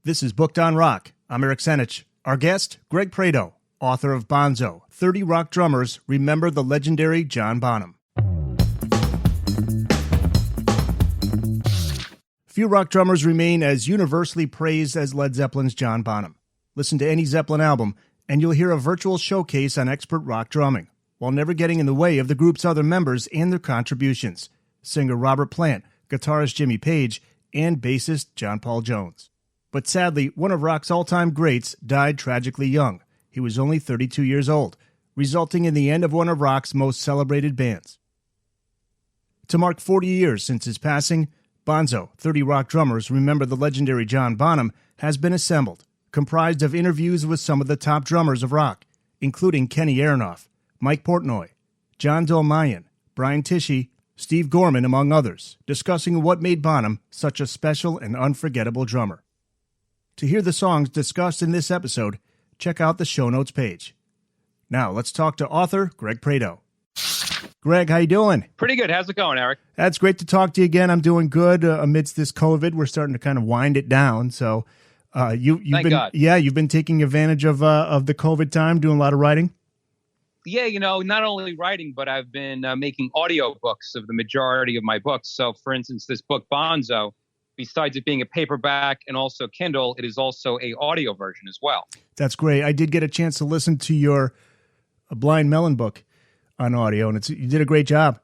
This is Booked on Rock. I'm Eric Senich. Our guest, Greg Prato, author of Bonzo, 30 Rock Drummers Remember the Legendary John Bonham. Few rock drummers remain as universally praised as Led Zeppelin's John Bonham. Listen to any Zeppelin album, and you'll hear a virtual showcase on expert rock drumming, while never getting in the way of the group's other members and their contributions. Singer Robert Plant, guitarist Jimmy Page, and bassist John Paul Jones. But sadly, one of rock's all-time greats died tragically young. He was only 32 years old, resulting in the end of one of rock's most celebrated bands. To mark 40 years since his passing, Bonzo, 30 Rock Drummers Remember the Legendary John Bonham, has been assembled, comprised of interviews with some of the top drummers of rock, including Kenny Aronoff, Mike Portnoy, John Dolmayan, Brian Tichy, Steve Gorman, among others, discussing what made Bonham such a special and unforgettable drummer. To hear the songs discussed in this episode, check out the show notes page. Now, let's talk to author Greg Prato. Greg, how you doing? Pretty good. How's it going, Eric? That's great to talk to you again. I'm doing good amidst this COVID. We're starting to kind of wind it down. So, you've been taking advantage of the COVID time, doing a lot of writing. Yeah, not only writing, but I've been making audio books of the majority of my books. So, for instance, this book Bonzo, besides it being a paperback and also Kindle, it is also a audio version as well. That's great. I did get a chance to listen to your Blind Melon book on audio, and you did a great job.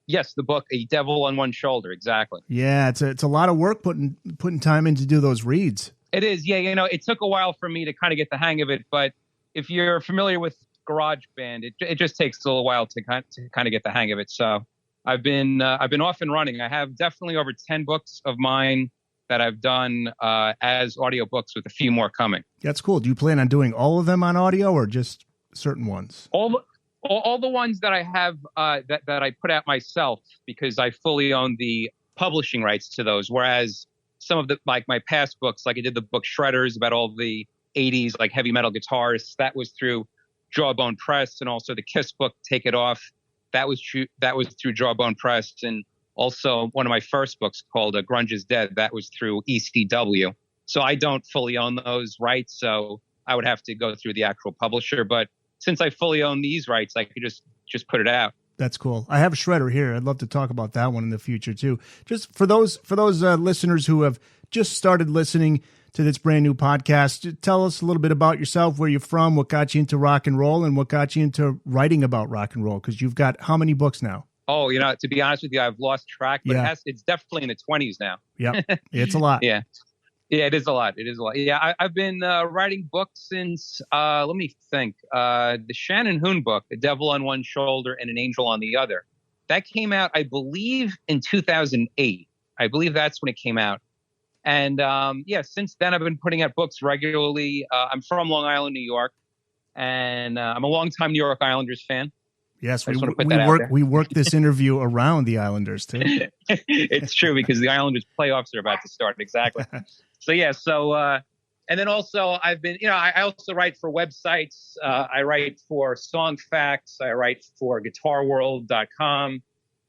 Yes, the book A Devil on One Shoulder, exactly. Yeah, it's a lot of work putting time in to do those reads. It is. Yeah, it took a while for me to kind of get the hang of it, but if you're familiar with GarageBand, it just takes a little while to kind of get the hang of it. So I've been off and running. I have definitely over 10 books of mine that I've done as audiobooks, with a few more coming. That's cool. Do you plan on doing all of them on audio or just certain ones? All the ones that I have that I put out myself, because I fully own the publishing rights to those. Whereas some of my past books, like I did the book Shredders about all the 80s like heavy metal guitarists, that was through Jawbone Press, and also the Kiss book Take It Off. That was through Jawbone Press, and also one of my first books called Grunge is Dead. That was through ECW. So I don't fully own those rights, so I would have to go through the actual publisher. But since I fully own these rights, I could just put it out. That's cool. I have a shredder here. I'd love to talk about that one in the future too. Just for those listeners who have just started listening to this brand new podcast, tell us a little bit about yourself, where you're from, what got you into rock and roll, and what got you into writing about rock and roll, because you've got how many books now? Oh, to be honest with you, I've lost track, but it's definitely in the 20s now. Yeah, it's a lot. Yeah, it is a lot. Yeah, I've been writing books since, let me think, the Shannon Hoon book, A Devil on One Shoulder and An Angel on the Other. That came out, I believe, in 2008. I believe that's when it came out. And since then I've been putting out books regularly. I'm from Long Island, New York, and I'm a longtime New York Islanders fan. Yes, we work this interview around the Islanders too. It's true, because the Islanders playoffs are about to start. Exactly. And then also I've been, I also write for websites. I write for Song Facts. I write for GuitarWorld.com.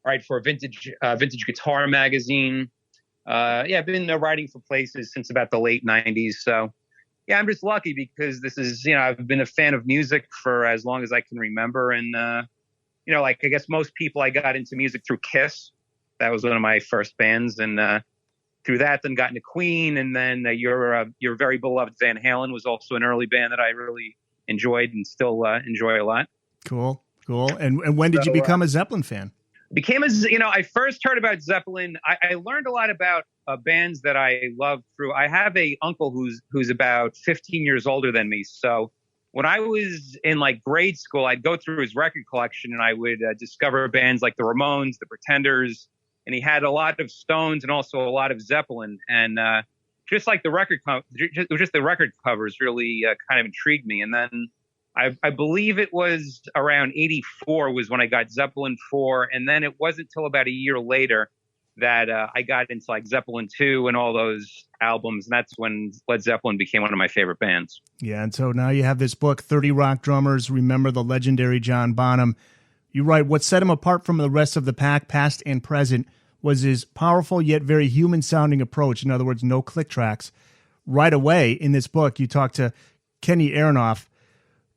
I write for Vintage Guitar Magazine. I've been writing for places since about the late 90s. So, yeah, I'm just lucky, because this is, I've been a fan of music for as long as I can remember. And, I guess most people, I got into music through Kiss. That was one of my first bands. And through that, then got into Queen. And then your very beloved Van Halen was also an early band that I really enjoyed and still enjoy a lot. Cool. And when did you become a Zeppelin fan? I first heard about Zeppelin. I learned a lot about bands that I love through. I have a uncle who's about 15 years older than me. So when I was in grade school, I'd go through his record collection and I would discover bands like the Ramones, the Pretenders, and he had a lot of Stones and also a lot of Zeppelin. And just the record covers really kind of intrigued me. And then I believe it was around 84 was when I got Zeppelin 4. And then it wasn't until about a year later that I got into Zeppelin 2 and all those albums. And that's when Led Zeppelin became one of my favorite bands. Yeah. And so now you have this book, 30 Rock Drummers Remember the Legendary John Bonham. You write, what set him apart from the rest of the pack, past and present, was his powerful yet very human sounding approach. In other words, no click tracks. right away in this book, you talk to Kenny Aronoff,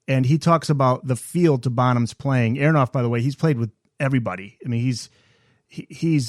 and he talks about the feel to Bonham's playing. Aronoff, by the way, he's played with everybody. I mean, he's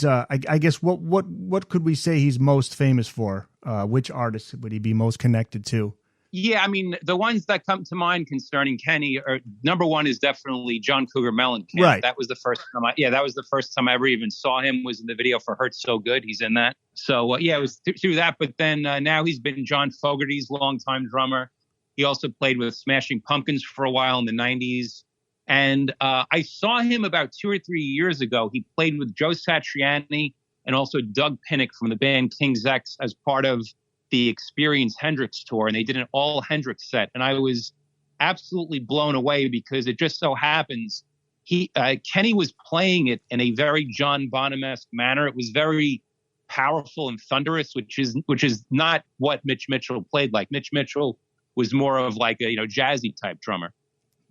I guess what could we say he's most famous for? Which artist would he be most connected to? Yeah, I mean, the ones that come to mind concerning Kenny are, number one is definitely John Cougar Melon. Right. That was the first time that was the first time I ever even saw him, was in the video for Hurt So Good. He's in that. So it was through that. But then now he's been John Fogerty's longtime drummer. He also played with Smashing Pumpkins for a while in the 90s. And I saw him about 2 or 3 years ago. He played with Joe Satriani and also Doug Pinnick from the band King's X as part of the Experience Hendrix tour. And they did an all Hendrix set. And I was absolutely blown away because it just so happens Kenny was playing it in a very John Bonham-esque manner. It was very powerful and thunderous, which is not what Mitch Mitchell played like. Mitch Mitchell was more of like a jazzy type drummer.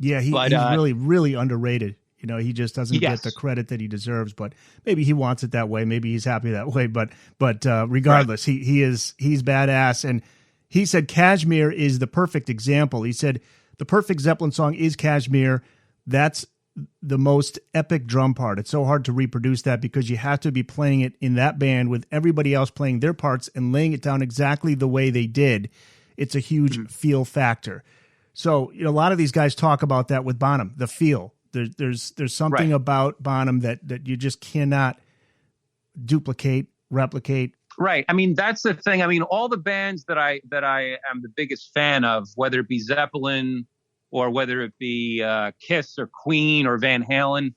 Yeah, he's really, really underrated. He just doesn't get the credit that he deserves, but maybe he wants it that way. Maybe he's happy that way. But regardless, right. he's badass. And he said Cashmere is the perfect example. He said the perfect Zeppelin song is Cashmere. That's the most epic drum part. It's so hard to reproduce that because you have to be playing it in that band with everybody else playing their parts and laying it down exactly the way they did. It's a huge feel factor. So a lot of these guys talk about that with Bonham, the feel. There's something about Bonham that you just cannot duplicate, replicate. Right. I mean, that's the thing. I mean, all the bands that I am the biggest fan of, whether it be Zeppelin or whether it be Kiss or Queen or Van Halen,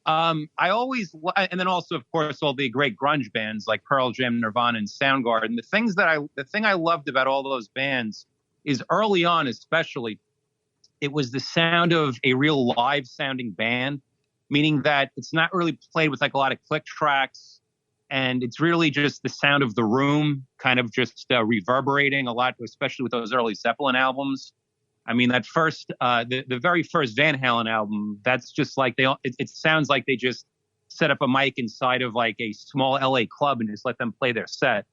I always, and then also, of course, all the great grunge bands like Pearl Jam, Nirvana, and Soundgarden. The thing I loved about all those bands is early on, especially, it was the sound of a real live sounding band, meaning that it's not really played with like a lot of click tracks, and it's really just the sound of the room kind of just reverberating a lot, especially with those early Zeppelin albums. I mean, that first, the very first Van Halen album, that's just like it sounds like they just set up a mic inside of like a small LA club and just let them play their set.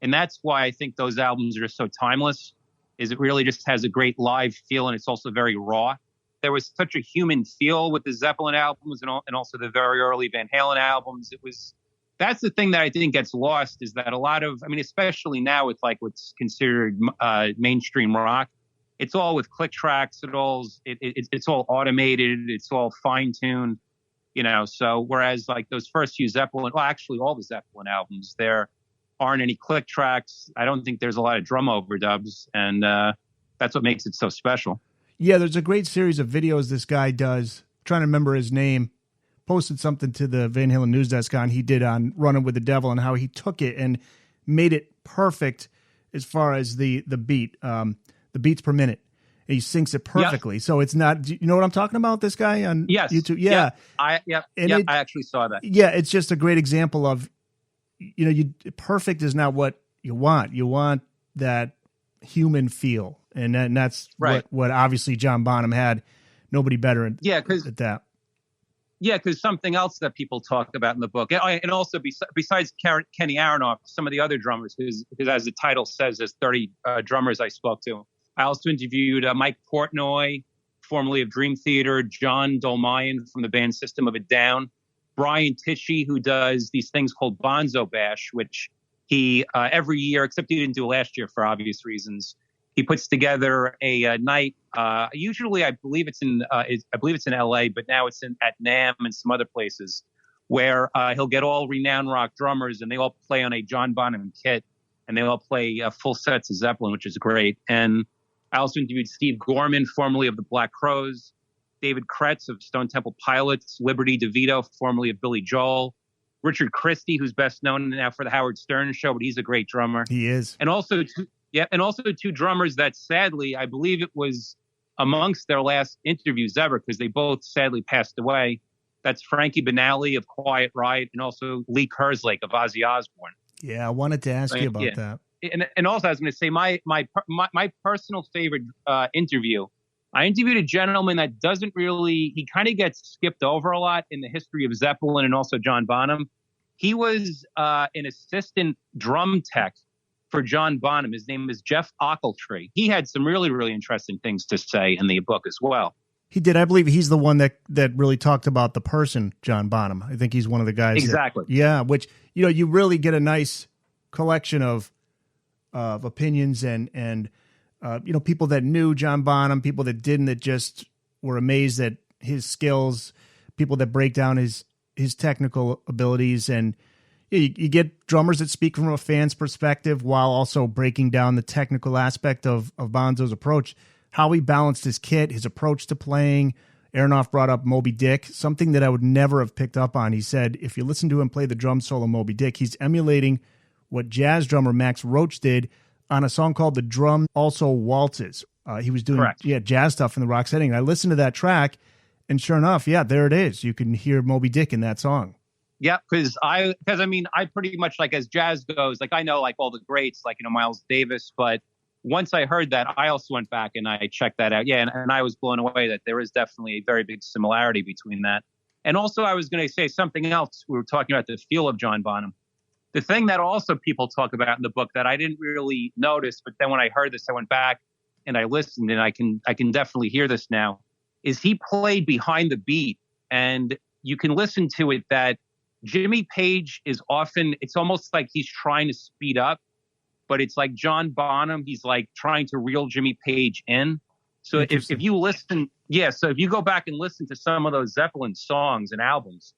And that's why I think those albums are just so timeless, is it really just has a great live feel, and it's also very raw. There was such a human feel with the Zeppelin albums and also the very early Van Halen albums. That's the thing that I think gets lost, is that a lot of, I mean, especially now with like what's considered mainstream rock, it's all with click tracks. It's all automated. It's all fine tuned, so whereas like those first few Zeppelin, well, actually all the Zeppelin albums, there aren't any click tracks. I don't think there's a lot of drum overdubs, and that's what makes it so special. Yeah, there's a great series of videos this guy does. I'm trying to remember his name. Posted something to the Van Halen news desk he did on Running with the Devil, and how he took it and made it perfect as far as the beat, the beats per minute. He syncs it perfectly. Yep. So it's not, you know what I'm talking about? This guy on YouTube? Yeah. I actually saw that. Yeah. It's just a great example of, perfect is not what you want. You want that human feel. And that's right. what obviously John Bonham had. Nobody better at that. Yeah, because something else that people talk about in the book, and also besides Kenny Aronoff, some of the other drummers, because as the title says, there's 30 drummers I spoke to. I also interviewed Mike Portnoy, formerly of Dream Theater, John Dolmayan from the band System of a Down, Brian Tichy, who does these things called Bonzo Bash, which he every year, except he didn't do last year for obvious reasons, he puts together a night. Usually, I believe it's in LA, but now it's at NAMM and some other places, where he'll get all renowned rock drummers, and they all play on a John Bonham kit, and they all play full sets of Zeppelin, which is great. And I also interviewed Steve Gorman, formerly of the Black Crowes, David Kretz of Stone Temple Pilots, Liberty DeVito, formerly of Billy Joel, Richard Christie, who's best known now for the Howard Stern Show, but he's a great drummer. He is. And also two drummers that sadly, I believe it was amongst their last interviews ever, because they both sadly passed away. That's Frankie Banali of Quiet Riot, and also Lee Kerslake of Ozzy Osbourne. Yeah, I wanted to ask you about that. And also, I was going to say my personal favorite interview. I interviewed a gentleman that he kind of gets skipped over a lot in the history of Zeppelin and also John Bonham. He was an assistant drum tech for John Bonham. His name is Jeff Ochiltree. He had some really, really interesting things to say in the book as well. He did. I believe he's the one that really talked about the person, John Bonham. I think he's one of the guys. Exactly. Which, you really get a nice collection of opinions and people that knew John Bonham, people that didn't, that just were amazed at his skills, people that break down his technical abilities. And you get drummers that speak from a fan's perspective while also breaking down the technical aspect of Bonzo's approach, how he balanced his kit, his approach to playing. Aronoff brought up Moby Dick, something that I would never have picked up on. He said, if you listen to him play the drum solo Moby Dick, he's emulating what jazz drummer Max Roach did on a song called The Drum Also Waltzes. He was doing jazz stuff in the rock setting. And I listened to that track, and sure enough, there it is. You can hear Moby Dick in that song. Yeah, because I pretty much, like, as jazz goes, like, I know, like, all the greats, like, Miles Davis, but once I heard that, I also went back and I checked that out. Yeah, and I was blown away that there is definitely a very big similarity between that. And also, I was going to say something else. We were talking about the feel of John Bonham. The thing that also people talk about in the book that I didn't really notice, but then when I heard this, I went back and I listened, and I can definitely hear this now, is he played behind the beat. And you can listen to it that Jimmy Page is often, it's almost like he's trying to speed up, but it's like John Bonham, he's like trying to reel Jimmy Page in. So if you listen, so if you go back and listen to some of those Zeppelin songs and albums,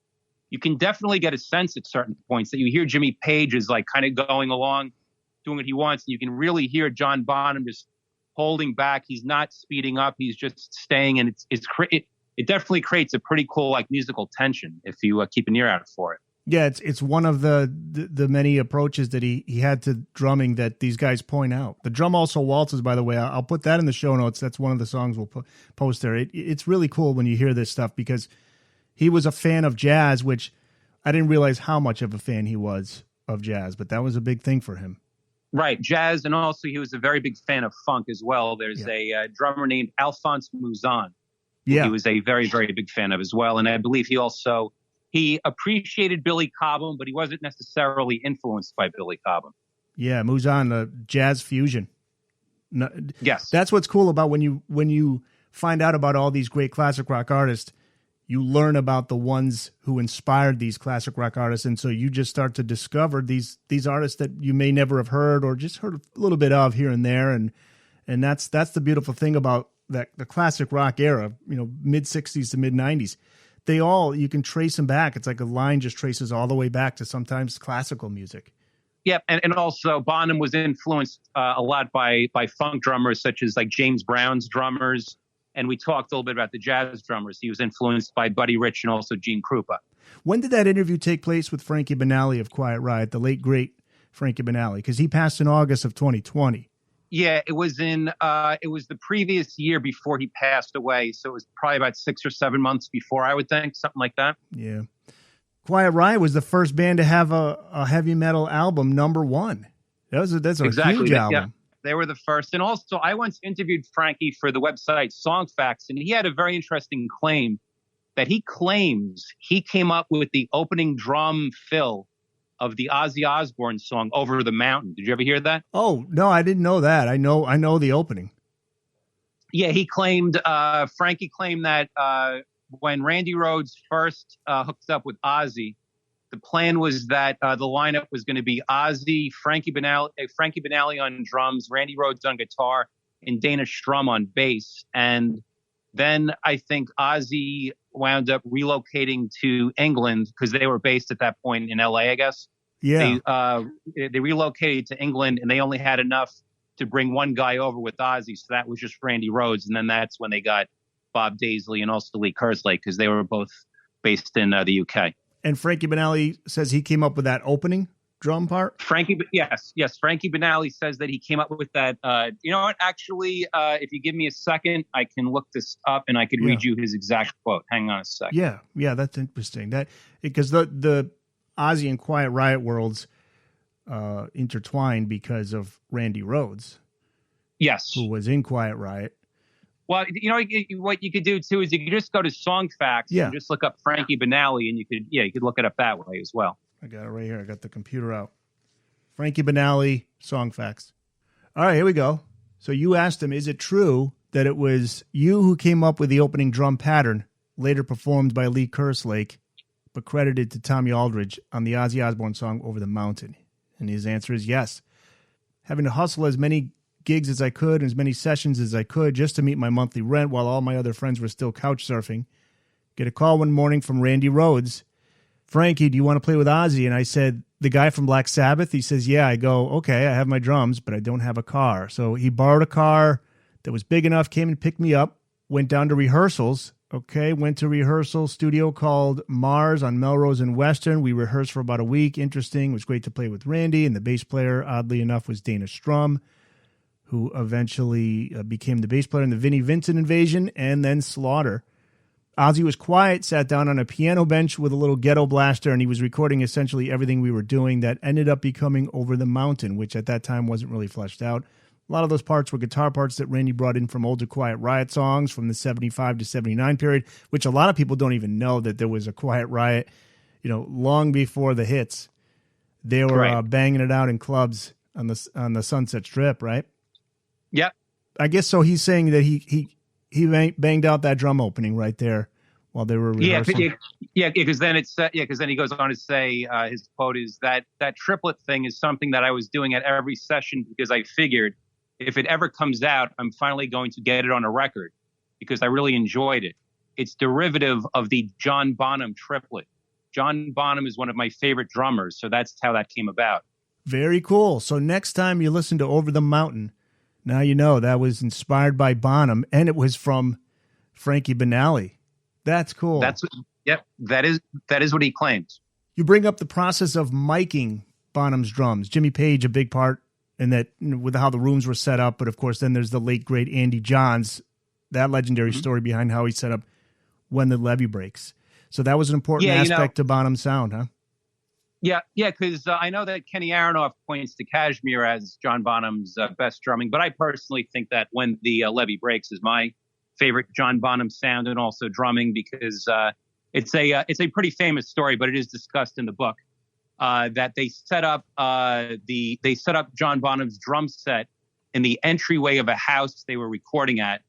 you can definitely get a sense at certain points that you hear Jimmy Page is like kind of going along, doing what he wants. And you can really hear John Bonham just holding back. He's not speeding up. He's just staying. And it definitely creates a pretty cool, like, musical tension if you keep an ear out for it. Yeah, it's one of the many approaches that he had to drumming that these guys point out. The Drum Also Waltzes, by the way, I'll put that in the show notes. That's one of the songs we'll post there. It's really cool when you hear this stuff because he was a fan of jazz, which I didn't realize how much of a fan he was of jazz, but that was a big thing for him. Right, jazz, and also he was a very big fan of funk as well. There's a drummer named Alphonse Muzon. Yeah, he was a very, very big fan of as well. And I believe he appreciated Billy Cobham, but he wasn't necessarily influenced by Billy Cobham. Yeah, Muzon, jazz fusion. No, yes. That's what's cool about when you find out about all these great classic rock artists, you learn about the ones who inspired these classic rock artists. And so you just start to discover these artists that you may never have heard or just heard a little bit of here and there. And that's the beautiful thing about the classic rock era, mid 60s to mid 90s. You can trace them back. It's like a line just traces all the way back to sometimes classical music. Yep. And also Bonham was influenced a lot by funk drummers such as like James Brown's drummers. And we talked a little bit about the jazz drummers. He was influenced by Buddy Rich and also Gene Krupa. When did that interview take place with Frankie Banali of Quiet Riot, the late, great Frankie Banali? Because he passed in August of 2020. Yeah, it was the previous year before he passed away. So it was probably about 6 or 7 months before, I would think, something like that. Yeah. Quiet Riot was the first band to have a heavy metal album #1. That's a huge album. Yeah. They were the first. And also, I once interviewed Frankie for the website Songfacts, and he had a very interesting claim that he claims he came up with the opening drum fill of the Ozzy Osbourne song Over the Mountain. Did you ever hear that? Oh, no, I didn't know that. I know the opening. Yeah, Frankie claimed that when Randy Rhoads first hooked up with Ozzy, the plan was that the lineup was going to be Ozzy, Frankie Banali on drums, Randy Rhoads on guitar, and Dana Strum on bass. And then I think Ozzy wound up relocating to England because they were based at that point in LA, I guess. Yeah. They relocated to England and they only had enough to bring one guy over with Ozzy. So that was just Randy Rhoads. And then that's when they got Bob Daisley and also Lee Kerslake because they were both based in the UK. And Frankie Banali says he came up with that opening drum part? Yes. Frankie Banali says that he came up with that. You know what? Actually, if you give me a second, I can look this up and I could read you his exact quote. Hang on a second. Yeah, that's interesting. That because the Ozzy and Quiet Riot worlds intertwined because of Randy Rhoads. Yes, who was in Quiet Riot. Well, you know what you could do too is you could just go to Songfacts and just look up Frankie Banali, and you could look it up that way as well. I got it right here. I got the computer out. Frankie Banali, song facts. All right, here we go. So you asked him, is it true that it was you who came up with the opening drum pattern, later performed by Lee Kerslake, but credited to Tommy Aldridge on the Ozzy Osbourne song Over the Mountain? And his answer is yes. Having to hustle as many gigs as I could and as many sessions as I could just to meet my monthly rent while all my other friends were still couch surfing. Get a call one morning from Randy Rhoads. Frankie, do you want to play with Ozzy? And I said, the guy from Black Sabbath? He says, yeah. I go, okay, I have my drums, but I don't have a car. So he borrowed a car that was big enough, came and picked me up, went down to rehearsals. Okay, went to rehearsal studio called Mars on Melrose and Western. We rehearsed for about a week. Interesting. It was great to play with Randy. And the bass player, oddly enough, was Dana Strum, who eventually became the bass player in the Vinnie Vincent Invasion and then Slaughter. Ozzy was quiet, sat down on a piano bench with a little ghetto blaster, and he was recording essentially everything we were doing that ended up becoming Over the Mountain, which at that time wasn't really fleshed out. A lot of those parts were guitar parts that Randy brought in from older Quiet Riot songs from the 75 to 79 period, which a lot of people don't even know that there was a Quiet Riot, long before the hits. They were banging it out in clubs on the Sunset Strip, right? Yep. I guess so. He's saying that he banged out that drum opening right there while they were rehearsing. Because then he goes on to say his quote is that triplet thing is something that I was doing at every session because I figured if it ever comes out, I'm finally going to get it on a record because I really enjoyed it. It's derivative of the John Bonham triplet. John Bonham is one of my favorite drummers, so that's how that came about. Very cool. So next time you listen to Over the Mountain, now you know that was inspired by Bonham, and it was from Frankie Banali. That's cool. That is what he claims. You bring up the process of miking Bonham's drums. Jimmy Page, a big part in that, with how the rooms were set up. But of course, then there's the late great Andy Johns, that legendary story behind how he set up When the Levee Breaks. So that was an important aspect to Bonham's sound, huh? Yeah, because I know that Kenny Aronoff points to Cashmere as John Bonham's best drumming, but I personally think that When the Levee Breaks is my favorite John Bonham sound and also drumming because it's a pretty famous story, but it is discussed in the book that they set up John Bonham's drum set in the entryway of a house they were recording at,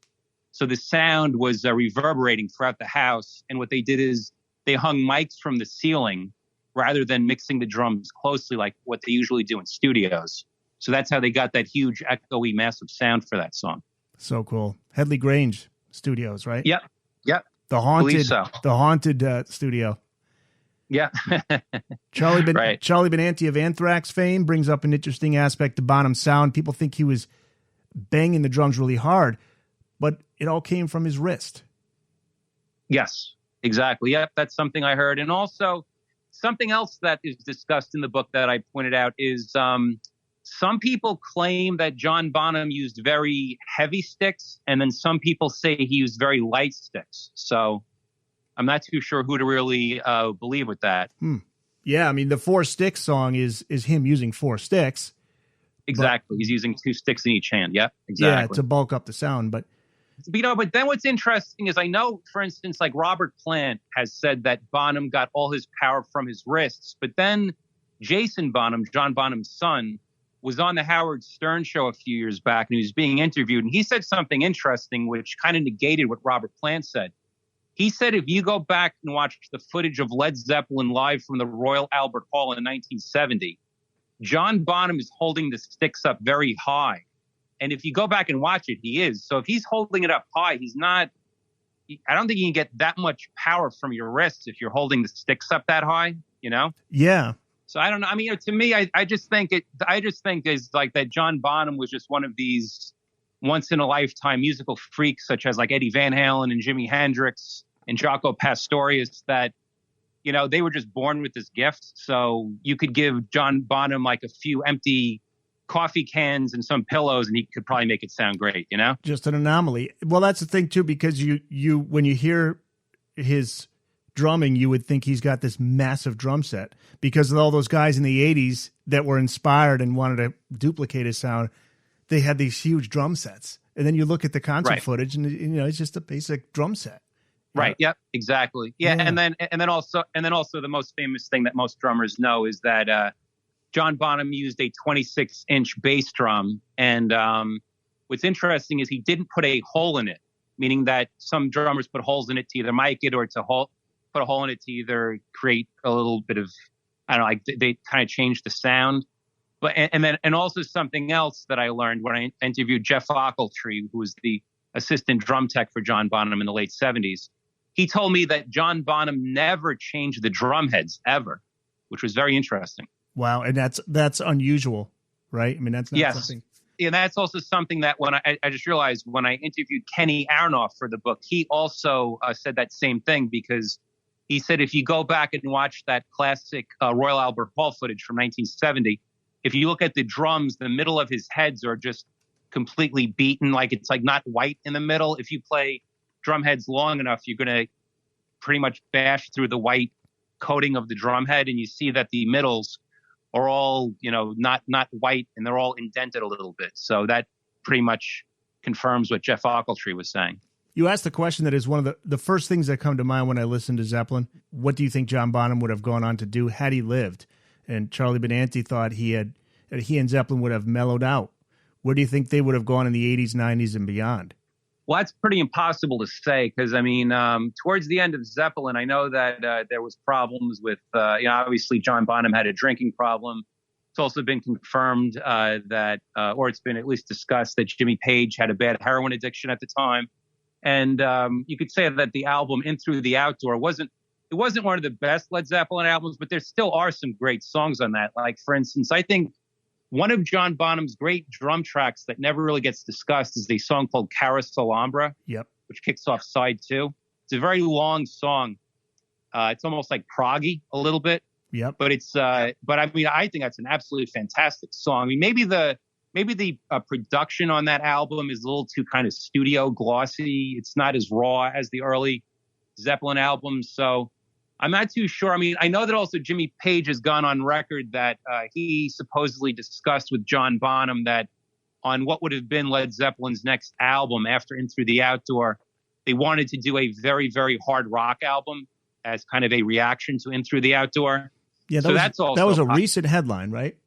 so the sound was reverberating throughout the house. And what they did is they hung mics from the ceiling rather than mixing the drums closely like what they usually do in studios. So that's how they got that huge, echoey, massive sound for that song. So cool. Headley Grange Studios, right? Yep. The haunted studio. Yeah. Charlie Benanti of Anthrax fame brings up an interesting aspect to Bonham's sound. People think he was banging the drums really hard, but it all came from his wrist. Yes, exactly. Yep, that's something I heard. And also, something else that is discussed in the book that I pointed out is some people claim that John Bonham used very heavy sticks, and then some people say he used very light sticks. So I'm not too sure who to really believe with that. Yeah, I mean, the 4 Sticks song is him using 4 sticks. Exactly. He's using 2 sticks in each hand. Yep, exactly. Yeah, to bulk up the sound. But then what's interesting is I know, for instance, like Robert Plant has said that Bonham got all his power from his wrists. But then Jason Bonham, John Bonham's son, was on the Howard Stern show a few years back, and he was being interviewed. And he said something interesting, which kind of negated what Robert Plant said. He said if you go back and watch the footage of Led Zeppelin live from the Royal Albert Hall in 1970, John Bonham is holding the sticks up very high. And if you go back and watch it, he is. So if he's holding it up high, he's not – I don't think you can get that much power from your wrists if you're holding the sticks up that high, you know? Yeah. So I don't know. I mean, to me, I just think is like that John Bonham was just one of these once-in-a-lifetime musical freaks such as like Eddie Van Halen and Jimi Hendrix and Jaco Pastorius that, you know, they were just born with this gift. So you could give John Bonham like a few empty coffee cans and some pillows and he could probably make it sound great, you know? Just an anomaly. Well, that's the thing too, because you when you hear his drumming, you would think he's got this massive drum set because of all those guys in the 80s that were inspired and wanted to duplicate his sound. They had these huge drum sets. And then you look at the concert footage and, you know, it's just a basic drum set. Right. Yep. Exactly. Yeah. And then also the most famous thing that most drummers know is that John Bonham used a 26-inch bass drum. And what's interesting is he didn't put a hole in it, meaning that some drummers put holes in it to either mic it or to put a hole in it to either create a little bit of, I don't know, like they kind of changed the sound. But and also something else that I learned when I interviewed Jeff Ockeltree, who was the assistant drum tech for John Bonham in the late 70s. He told me that John Bonham never changed the drum heads ever, which was very interesting. Wow, and that's unusual, right? I mean, that's not something. Yeah, that's also something that when I just realized when I interviewed Kenny Aronoff for the book, he also said that same thing, because he said if you go back and watch that classic Royal Albert Hall footage from 1970, if you look at the drums, the middle of his heads are just completely beaten, like it's like not white in the middle. If you play drum heads long enough, you're going to pretty much bash through the white coating of the drum head, and you see that the middles are all, not white, and they're all indented a little bit. So that pretty much confirms what Jeff Ockeltree was saying. You asked the question that is one of the first things that come to mind when I listen to Zeppelin. What do you think John Bonham would have gone on to do had he lived? And Charlie Benanti thought he and Zeppelin would have mellowed out. Where do you think they would have gone in the 80s, 90s, and beyond? Well, that's pretty impossible to say, because, towards the end of Zeppelin, I know that there was problems with, obviously John Bonham had a drinking problem. It's also been confirmed or it's been at least discussed that Jimmy Page had a bad heroin addiction at the time. And you could say that the album In Through the Outdoor wasn't one of the best Led Zeppelin albums, but there still are some great songs on that. Like, for instance, I think one of John Bonham's great drum tracks that never really gets discussed is a song called Charis Alhambra, which kicks off side 2. It's a very long song. It's almost like proggy a little bit. But it's I think that's an absolutely fantastic song. I mean, maybe the production on that album is a little too kind of studio glossy. It's not as raw as the early Zeppelin albums. So I'm not too sure. I mean, I know that also Jimmy Page has gone on record that he supposedly discussed with John Bonham that on what would have been Led Zeppelin's next album after In Through the Outdoor, they wanted to do a very, very hard rock album as kind of a reaction to In Through the Outdoor. Yeah, that was a recent headline, right?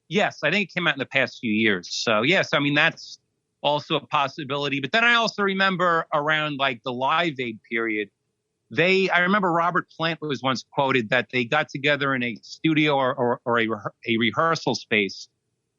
Yes, I think it came out in the past few years. So, yes, I mean, that's also a possibility. But then I also remember around like the Live Aid period, I remember Robert Plant was once quoted that they got together in a studio or a rehearsal space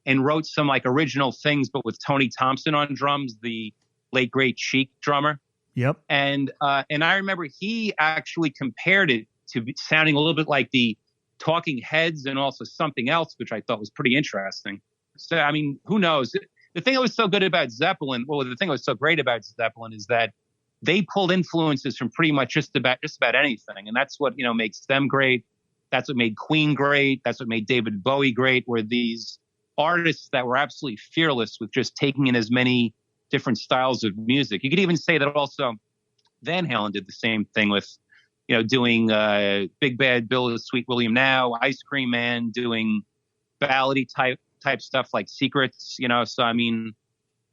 and wrote some like original things, but with Tony Thompson on drums, the late great Chic drummer. Yep. And I remember he actually compared it to sounding a little bit like the Talking Heads and also something else, which I thought was pretty interesting. So, I mean, who knows? The thing that was so good about Zeppelin, the thing that was so great about Zeppelin is that they pulled influences from pretty much just about anything. And that's what, makes them great. That's what made Queen great. That's what made David Bowie great, were these artists that were absolutely fearless with just taking in as many different styles of music. You could even say that also Van Halen did the same thing with, doing Big Bad Bill of Sweet William Now, Ice Cream Man, doing ballady type stuff like Secrets, So, I mean,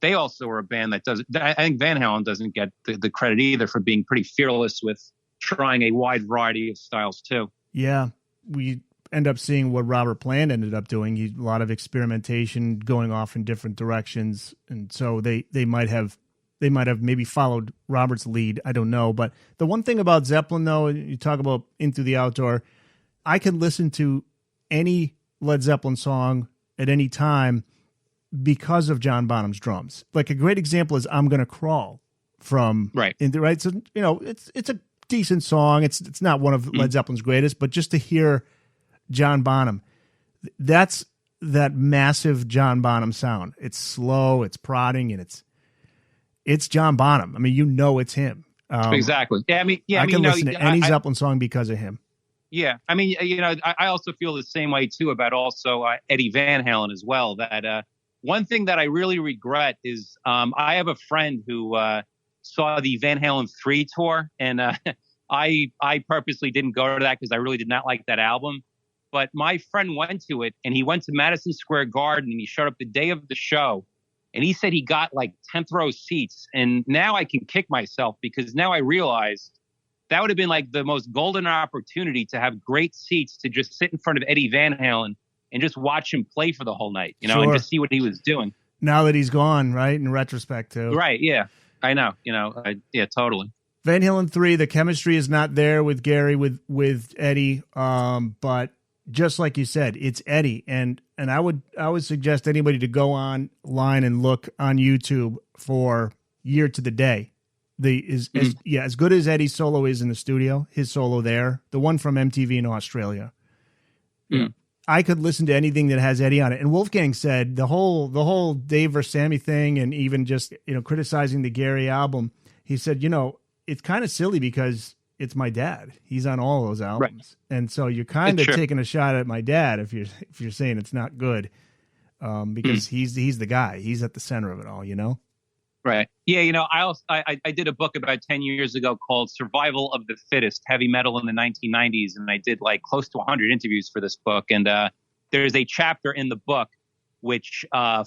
they also were a band that I think Van Halen doesn't get the credit either for being pretty fearless with trying a wide variety of styles too. Yeah. We end up seeing what Robert Plant ended up doing. A lot of experimentation, going off in different directions. And so they might have maybe followed Robert's lead. I don't know. But the one thing about Zeppelin, though, you talk about In Through the Outdoor, I could listen to any Led Zeppelin song at any time because of John Bonham's drums. Like a great example is I'm Gonna Crawl from right. So, it's a decent song. It's not one of Led Zeppelin's greatest, but just to hear John Bonham, that's that massive John Bonham sound. It's slow, it's prodding, and it's John Bonham. I mean, it's him. Exactly. Yeah, I can listen to any Zeppelin song because of him. Yeah, I mean, I also feel the same way too about also Eddie Van Halen as well. That one thing that I really regret is I have a friend who saw the Van Halen 3 tour, and I purposely didn't go to that because I really did not like that album. But my friend went to it, and he went to Madison Square Garden, and he showed up the day of the show, and he said he got like 10th row seats. And now I can kick myself because now I realize that would have been like the most golden opportunity to have great seats to just sit in front of Eddie Van Halen and just watch him play for the whole night, you know, Sure. and just see what he was doing. Now that he's gone, right? In retrospect, too. Right. Yeah, I know. You know, yeah, totally. Van Halen 3, the chemistry is not there with Gary, with Eddie. But just like you said, it's Eddie. And I would suggest anybody to go online and look on YouTube for Year to the Day. As good as Eddie's solo is in the studio, his solo there, the one from MTV in Australia. I could listen to anything that has Eddie on it. And Wolfgang said the whole Dave versus Sammy thing, and even just, you know, criticizing the Gary album, he said, you know, it's kind of silly because it's my dad. He's on all those albums. Right. And so you're kind of taking a shot at my dad if you're saying it's not good, because he's the guy. He's at the center of it all, you know? Right. Yeah. You know, I did a book about 10 years ago called Survival of the Fittest, Heavy Metal in the 1990s. And I did like close to 100 interviews for this book. And there's a chapter in the book which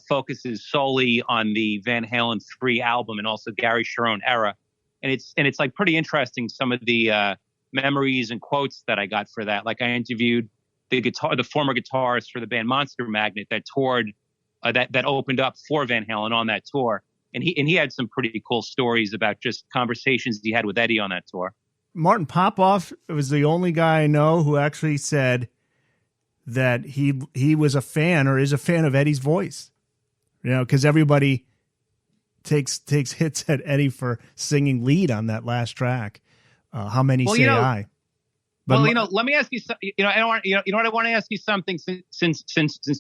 focuses solely on the Van Halen 3 album and also Gary Cherone era. And it's like pretty interesting, some of the memories and quotes that I got for that. Like I interviewed the former guitarist for the band Monster Magnet that toured, that opened up for Van Halen on that tour. And he had some pretty cool stories about just conversations he had with Eddie on that tour. Martin Popoff was the only guy I know who actually said that he was a fan or is a fan of Eddie's voice. You know, because everybody takes hits at Eddie for singing lead on that last track. How many say I? But well, you know, let me ask you something. You know, I want what I want to ask you something since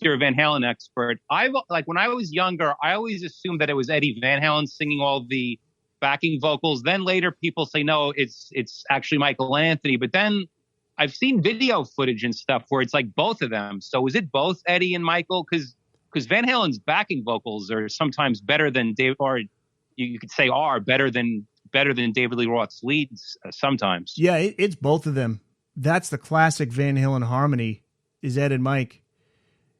you're a Van Halen expert. Like when I was younger, I always assumed that it was Eddie Van Halen singing all the backing vocals. Then later people say no, it's actually Michael Anthony. But then I've seen video footage and stuff where it's like both of them. So is it both Eddie and Michael? Because Van Halen's backing vocals are sometimes better than Dave, or you could say are better than David Lee Roth's leads sometimes. Yeah, it's both of them. That's the classic Van Halen harmony, is Ed and Mike.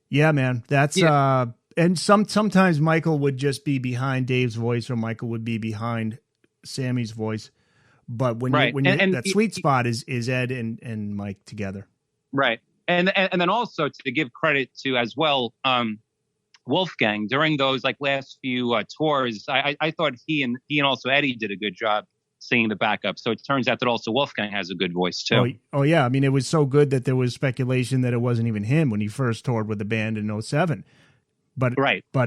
Yeah, man. That's and sometimes Michael would just be behind Dave's voice, or Michael would be behind Sammy's voice. But when that sweet spot is Ed and Mike together. Right. And then also to give credit to as well, Wolfgang, during those like last few tours, I thought he and also Eddie did a good job singing the backup. So it turns out that also Wolfgang has a good voice too. Oh yeah. I mean, it was so good that there was speculation that it wasn't even him when he first toured with the band in 2007. But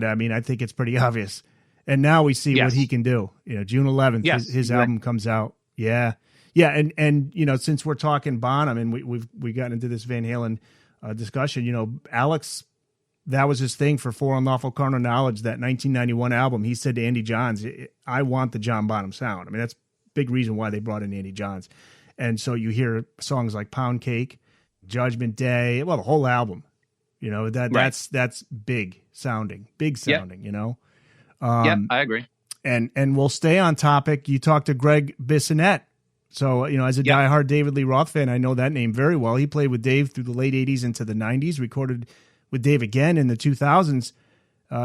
I mean, I think it's pretty obvious. And now we see what he can do. You know, June 11th, his album comes out. Yeah. Yeah. And, you know, since we're talking Bonham and we got into this Van Halen discussion, you know, Alex, that was his thing for For Unlawful Carnal Knowledge, that 1991 album. He said to Andy Johns, I want the John Bonham sound. I mean, that's big reason why they brought in Andy Johns. And so you hear songs like Pound Cake, Judgment Day, well, the whole album, you know, that's big sounding, you know? I agree. And we'll stay on topic. You talked to Greg Bissonette. So, you know, as a diehard David Lee Roth fan, I know that name very well. He played with Dave through the late 80s into the 90s, recorded with Dave again in the 2000s.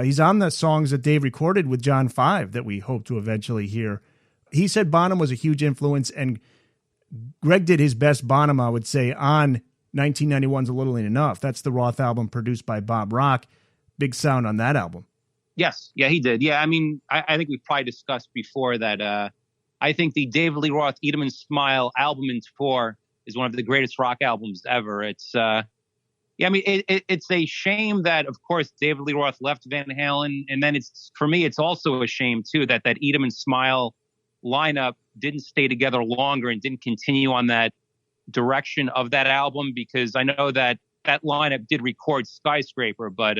He's on the songs that Dave recorded with John 5 that we hope to eventually hear. He said Bonham was a huge influence, and Greg did his best Bonham, I would say, on 1991's A Little Ain't Enough. That's the Roth album produced by Bob Rock. Big sound on that album. Yes. Yeah, he did. Yeah, I mean, I think we've probably discussed before that I think the David Lee Roth Eat 'Em and Smile album and tour is one of the greatest rock albums ever. It's, I mean, it's a shame that, of course, David Lee Roth left Van Halen. And then for me, it's also a shame, too, that Eat 'Em and Smile lineup didn't stay together longer and didn't continue on that direction of that album, because I know that lineup did record Skyscraper, but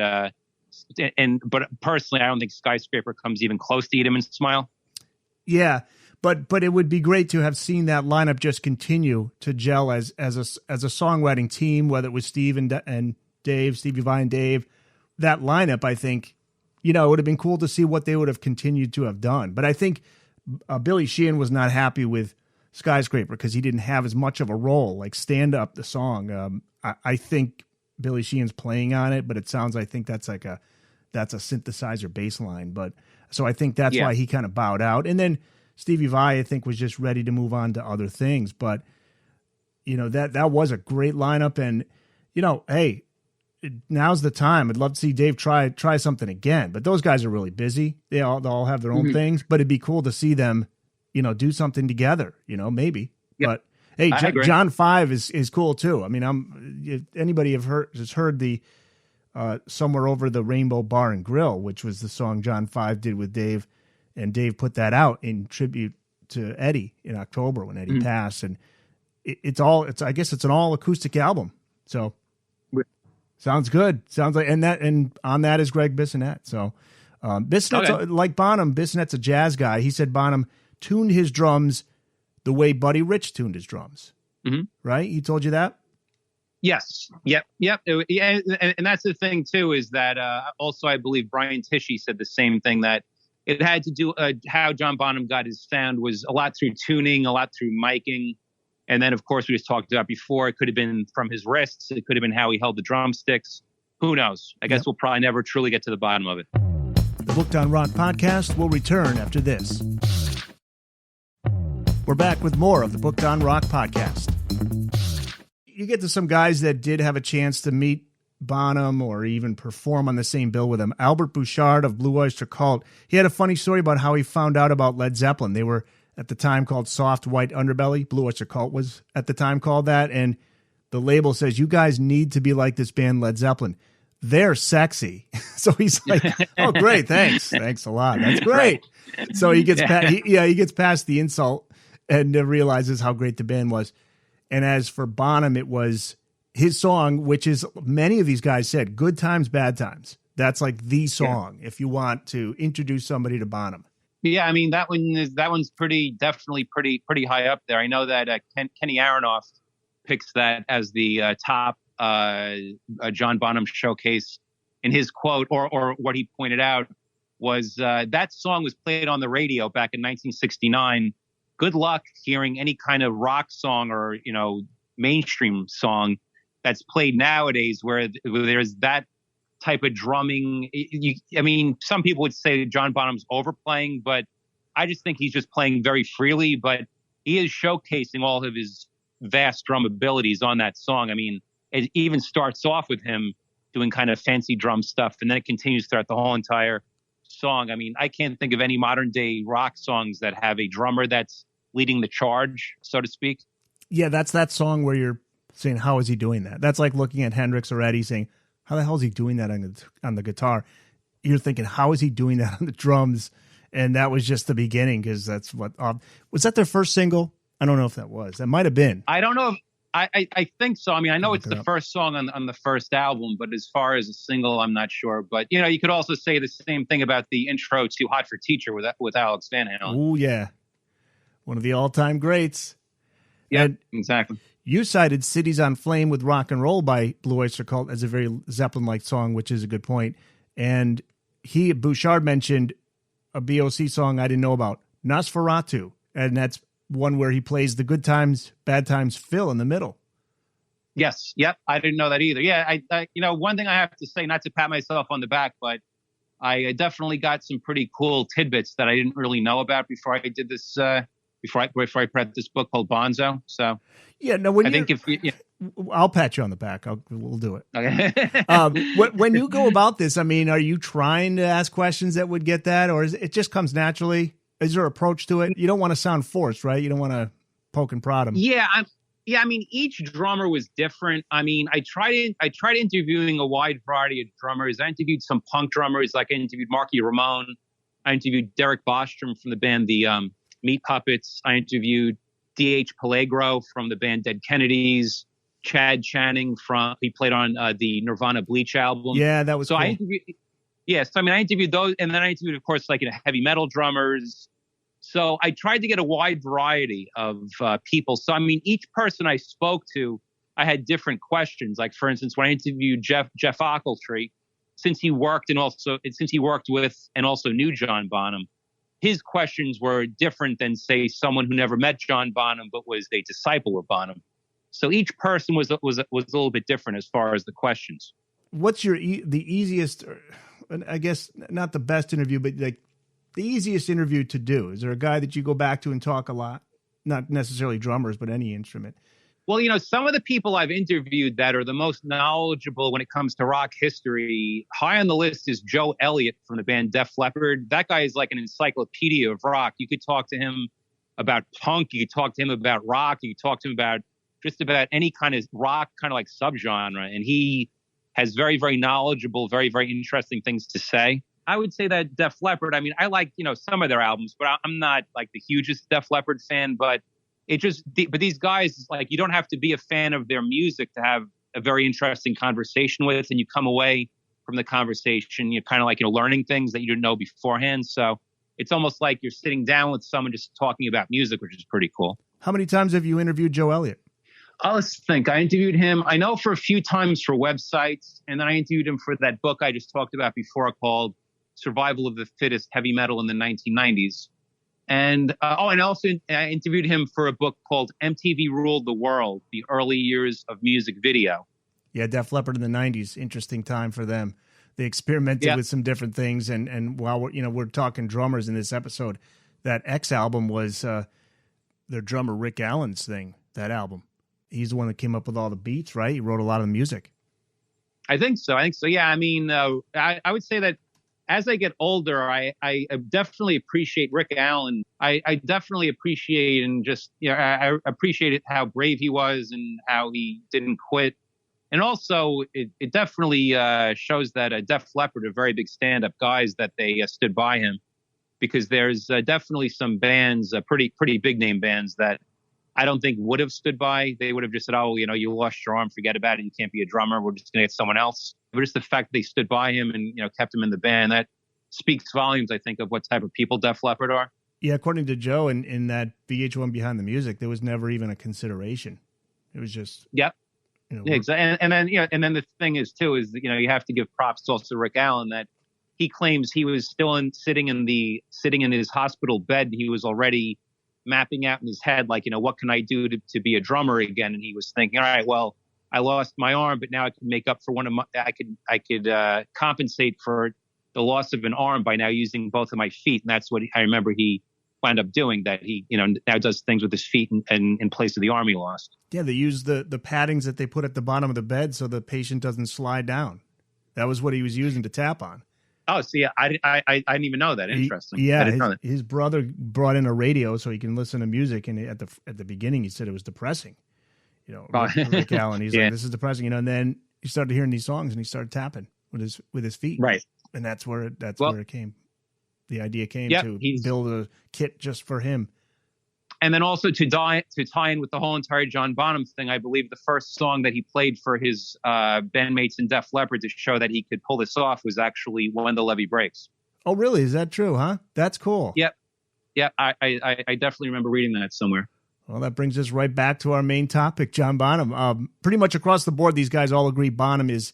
personally, I don't think Skyscraper comes even close to Eat 'Em and Smile. Yeah, but it would be great to have seen that lineup just continue to gel as a songwriting team, whether it was Steve and Dave, Stevie Vai and Dave. That lineup, I think, you know, it would have been cool to see what they would have continued to have done. But I think Billy Sheehan was not happy with Skyscraper because he didn't have as much of a role, like Stand Up, the song. I think Billy Sheehan's playing on it, but it sounds, I think that's a synthesizer bass line. But so I think that's why he kind of bowed out. And then Stevie Vai, I think, was just ready to move on to other things. But, you know, that was a great lineup. And, you know, hey, now's the time. I'd love to see Dave try something again, but those guys are really busy. They'll all have their own things, but it'd be cool to see them, do something together, maybe. Yep. But hey, agree. John 5 is cool too. I mean, if anybody has heard the Somewhere Over the Rainbow Bar and Grill, which was the song John 5 did with Dave, and Dave put that out in tribute to Eddie in October when Eddie passed, and I guess it's an all acoustic album. So sounds good. Sounds like, and on that is Greg Bissonette. So Bissonette's like Bonham. Bissonette's a jazz guy. He said Bonham tuned his drums the way Buddy Rich tuned his drums. Right? He told you that? Yes. Yep. Yeah, and that's the thing too, is that also I believe Brian Tichy said the same thing, that it had to do how John Bonham got his sound was a lot through tuning, a lot through miking. And then, of course, we just talked about before, it could have been from his wrists. It could have been how he held the drumsticks. Who knows? I guess we'll probably never truly get to the bottom of it. The Booked on Rock podcast will return after this. We're back with more of the Booked on Rock podcast. You get to some guys that did have a chance to meet Bonham or even perform on the same bill with him. Albert Bouchard of Blue Oyster Cult. He had a funny story about how he found out about Led Zeppelin. They were at the time called Soft White Underbelly. Blue Oyster Cult was at the time called that. And the label says, you guys need to be like this band Led Zeppelin. They're sexy. So he's like, oh, great. Thanks. Thanks a lot. That's great. So he gets he gets past the insult and realizes how great the band was. And as for Bonham, it was his song, which is, many of these guys said, Good Times, Bad Times. That's like the song if you want to introduce somebody to Bonham. Yeah, I mean, that one's definitely pretty high up there. I know that Kenny Aronoff picks that as the top John Bonham showcase. In his quote, or what he pointed out, was that song was played on the radio back in 1969. Good luck hearing any kind of rock song or mainstream song that's played nowadays where there's that type of drumming. I mean, some people would say John Bonham's overplaying, but I just think he's just playing very freely. But he is showcasing all of his vast drum abilities on that song. I mean, it even starts off with him doing kind of fancy drum stuff, and then it continues throughout the whole entire song. I mean, I can't think of any modern day rock songs that have a drummer that's leading the charge, so to speak. Yeah, that's that song where you're saying, how is he doing that? That's like looking at Hendrix or Eddie saying, how the hell is he doing that on the guitar? You're thinking, how is he doing that on the drums? And that was just the beginning, because that's what was that their first single? I don't know if that was. That might have been. I don't know if I think so. I mean, I know it's the first song on the first album, but as far as a single, I'm not sure. But you could also say the same thing about the intro to Hot for Teacher with Alex Van Halen. Oh yeah, one of the all-time greats. Yeah, exactly. You cited Cities on Flame with Rock and Roll by Blue Oyster Cult as a very Zeppelin-like song, which is a good point. And Bouchard mentioned a BOC song I didn't know about, Nosferatu. And that's one where he plays the Good Times, Bad Times fill in the middle. Yes. Yep. I didn't know that either. Yeah. I one thing I have to say, not to pat myself on the back, but I definitely got some pretty cool tidbits that I didn't really know about before I did this, before I read this book called Bonzo. So yeah, no, I'll pat you on the back. We'll do it. Okay. When you go about this, I mean, are you trying to ask questions that would get that, or it just comes naturally? Is there an approach to it? You don't want to sound forced, right? You don't want to poke and prod them. Yeah. I mean, each drummer was different. I mean, I tried interviewing a wide variety of drummers. I interviewed some punk drummers, like I interviewed Marky Ramone. I interviewed Derek Bostrom from the band The Meat Puppets. I interviewed D.H. Peligro from the band Dead Kennedys. Chad Channing he played on the Nirvana Bleach album. Yeah, that was so cool. I interviewed those, and then I interviewed, of course, like heavy metal drummers. So I tried to get a wide variety of people. So I mean, each person I spoke to, I had different questions. Like for instance, when I interviewed Jeff Ochiltree, since he worked with and also knew John Bonham, his questions were different than, say, someone who never met John Bonham but was a disciple of Bonham. So each person was a little bit different as far as the questions. What's the easiest, I guess not the best interview, but like the easiest interview to do? Is there a guy that you go back to and talk a lot? Not necessarily drummers, but any instrument. Well, some of the people I've interviewed that are the most knowledgeable when it comes to rock history, high on the list is Joe Elliott from the band Def Leppard. That guy is like an encyclopedia of rock. You could talk to him about punk. You could talk to him about rock. You could talk to him about just about any kind of rock, kind of like subgenre. And he has very, very knowledgeable, very, very interesting things to say. I would say that Def Leppard, I mean, I like, some of their albums, but I'm not like the hugest Def Leppard fan, but but these guys, like, you don't have to be a fan of their music to have a very interesting conversation with, and you come away from the conversation, you're kind of like, learning things that you didn't know beforehand. So it's almost like you're sitting down with someone just talking about music, which is pretty cool. How many times have you interviewed Joe Elliott? Let's think. I interviewed him, I know, for a few times for websites, and then I interviewed him for that book I just talked about before called Survival of the Fittest, Heavy Metal in the 1990s. And and also I interviewed him for a book called MTV Ruled the World, the Early Years of Music Video. Yeah, Def Leppard in the 90s, interesting time for them. They experimented with some different things. And while we're talking drummers in this episode, that X album was their drummer Rick Allen's thing, that album. He's the one that came up with all the beats, right? He wrote a lot of the music. I think so. Yeah, I mean, I would say that as I get older, I definitely appreciate Rick Allen. I definitely appreciate and just, I appreciated how brave he was and how he didn't quit. And also, it definitely shows that Def Leppard are very big stand-up guys, that they stood by him, because there's definitely some bands, pretty big name bands, that I don't think would have stood by. They would have just said, oh, you lost your arm, forget about it. You can't be a drummer. We're just going to get someone else. But just the fact that they stood by him and, kept him in the band, that speaks volumes, I think, of what type of people Def Leppard are. Yeah, according to Joe, in that VH1 Behind the Music, there was never even a consideration. It was just... Yep. Yeah, exactly. And then the thing is, too, is, you have to give props also to Rick Allen, that he claims he was still sitting in his hospital bed. He was already mapping out in his head, like, what can I do to be a drummer again? And he was thinking, all right, well, I lost my arm, but now I can make up for I could compensate for the loss of an arm by now using both of my feet. And that's what I remember he wound up doing, that he, now does things with his feet in place of the arm he lost. Yeah, they use the paddings that they put at the bottom of the bed so the patient doesn't slide down. That was what he was using to tap on. Oh, see, I didn't even know that. Interesting. His brother brought in a radio so he can listen to music, and at the beginning he said it was depressing. Rick Allen, he's like, this is depressing, and then he started hearing these songs and he started tapping with his feet. Right. And that's where it came. The idea came to build a kit just for him. And then also to tie in with the whole entire John Bonham thing, I believe the first song that he played for his bandmates in Def Leppard to show that he could pull this off was actually When the Levee Breaks. Oh, really? Is that true, huh? That's cool. Yep. Yeah, I definitely remember reading that somewhere. Well, that brings us right back to our main topic, John Bonham. Pretty much across the board, these guys all agree Bonham is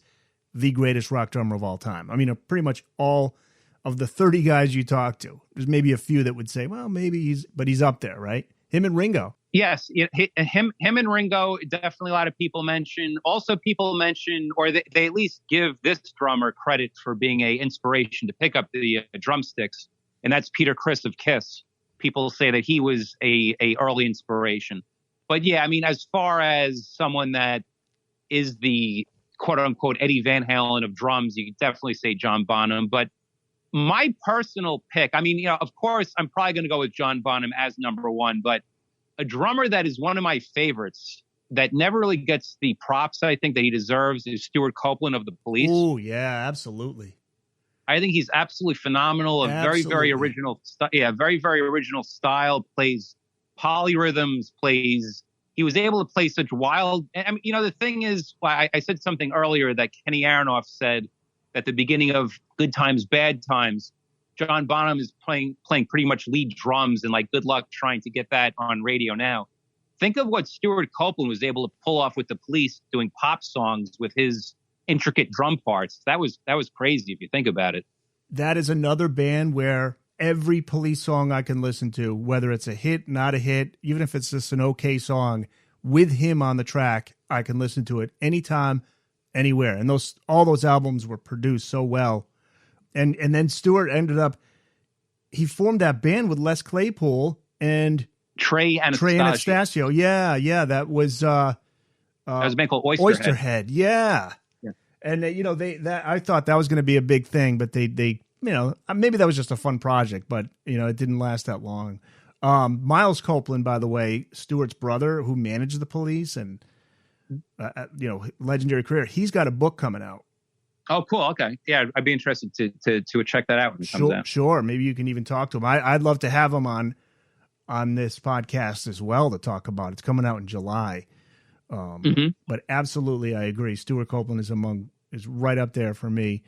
the greatest rock drummer of all time. I mean, pretty much all of the 30 guys you talk to. There's maybe a few that would say, well, maybe he's up there, right? Him and Ringo. Yes, him and Ringo, definitely a lot of people mention. Also, people mention, or they at least give this drummer credit for being an inspiration to pick up the drumsticks, and that's Peter Criss of Kiss. People say that he was a early inspiration. But yeah, I mean, as far as someone that is the quote-unquote Eddie Van Halen of drums, you could definitely say John Bonham. But my personal pick, I mean, of course, I'm probably going to go with John Bonham as number one, but a drummer that is one of my favorites that never really gets the props I think that he deserves is Stewart Copeland of the Police. Oh, yeah, absolutely. I think he's absolutely phenomenal. Very, very original. Very, very original style. Plays polyrhythms. He was able to play such wild. I mean, the thing is, I said something earlier that Kenny Aronoff said at the beginning of Good Times, Bad Times. John Bonham is playing pretty much lead drums, and like, good luck trying to get that on radio now. Think of what Stewart Copeland was able to pull off with the Police, doing pop songs with his intricate drum parts. That was crazy if you think about it. That is another band where every Police song I can listen to, whether it's a hit, not a hit, even if it's just an okay song, with him on the track, I can listen to it anytime, anywhere. And all those albums were produced so well. And then Stewart he formed that band with Les Claypool and Trey Anastasio. Yeah, that was That was a band called Oysterhead. Yeah. Yeah. And I thought that was going to be a big thing, but they maybe that was just a fun project, but it didn't last that long. Miles Copeland, by the way, Stewart's brother, who managed the Police and legendary career, he's got a book coming out. Oh, cool. Okay. Yeah, I'd be interested to check that out when it comes out. Sure. Maybe you can even talk to him. I'd love to have him on this podcast as well to talk about it. It's coming out in July. But absolutely, I agree. Stewart Copeland is right up there for me.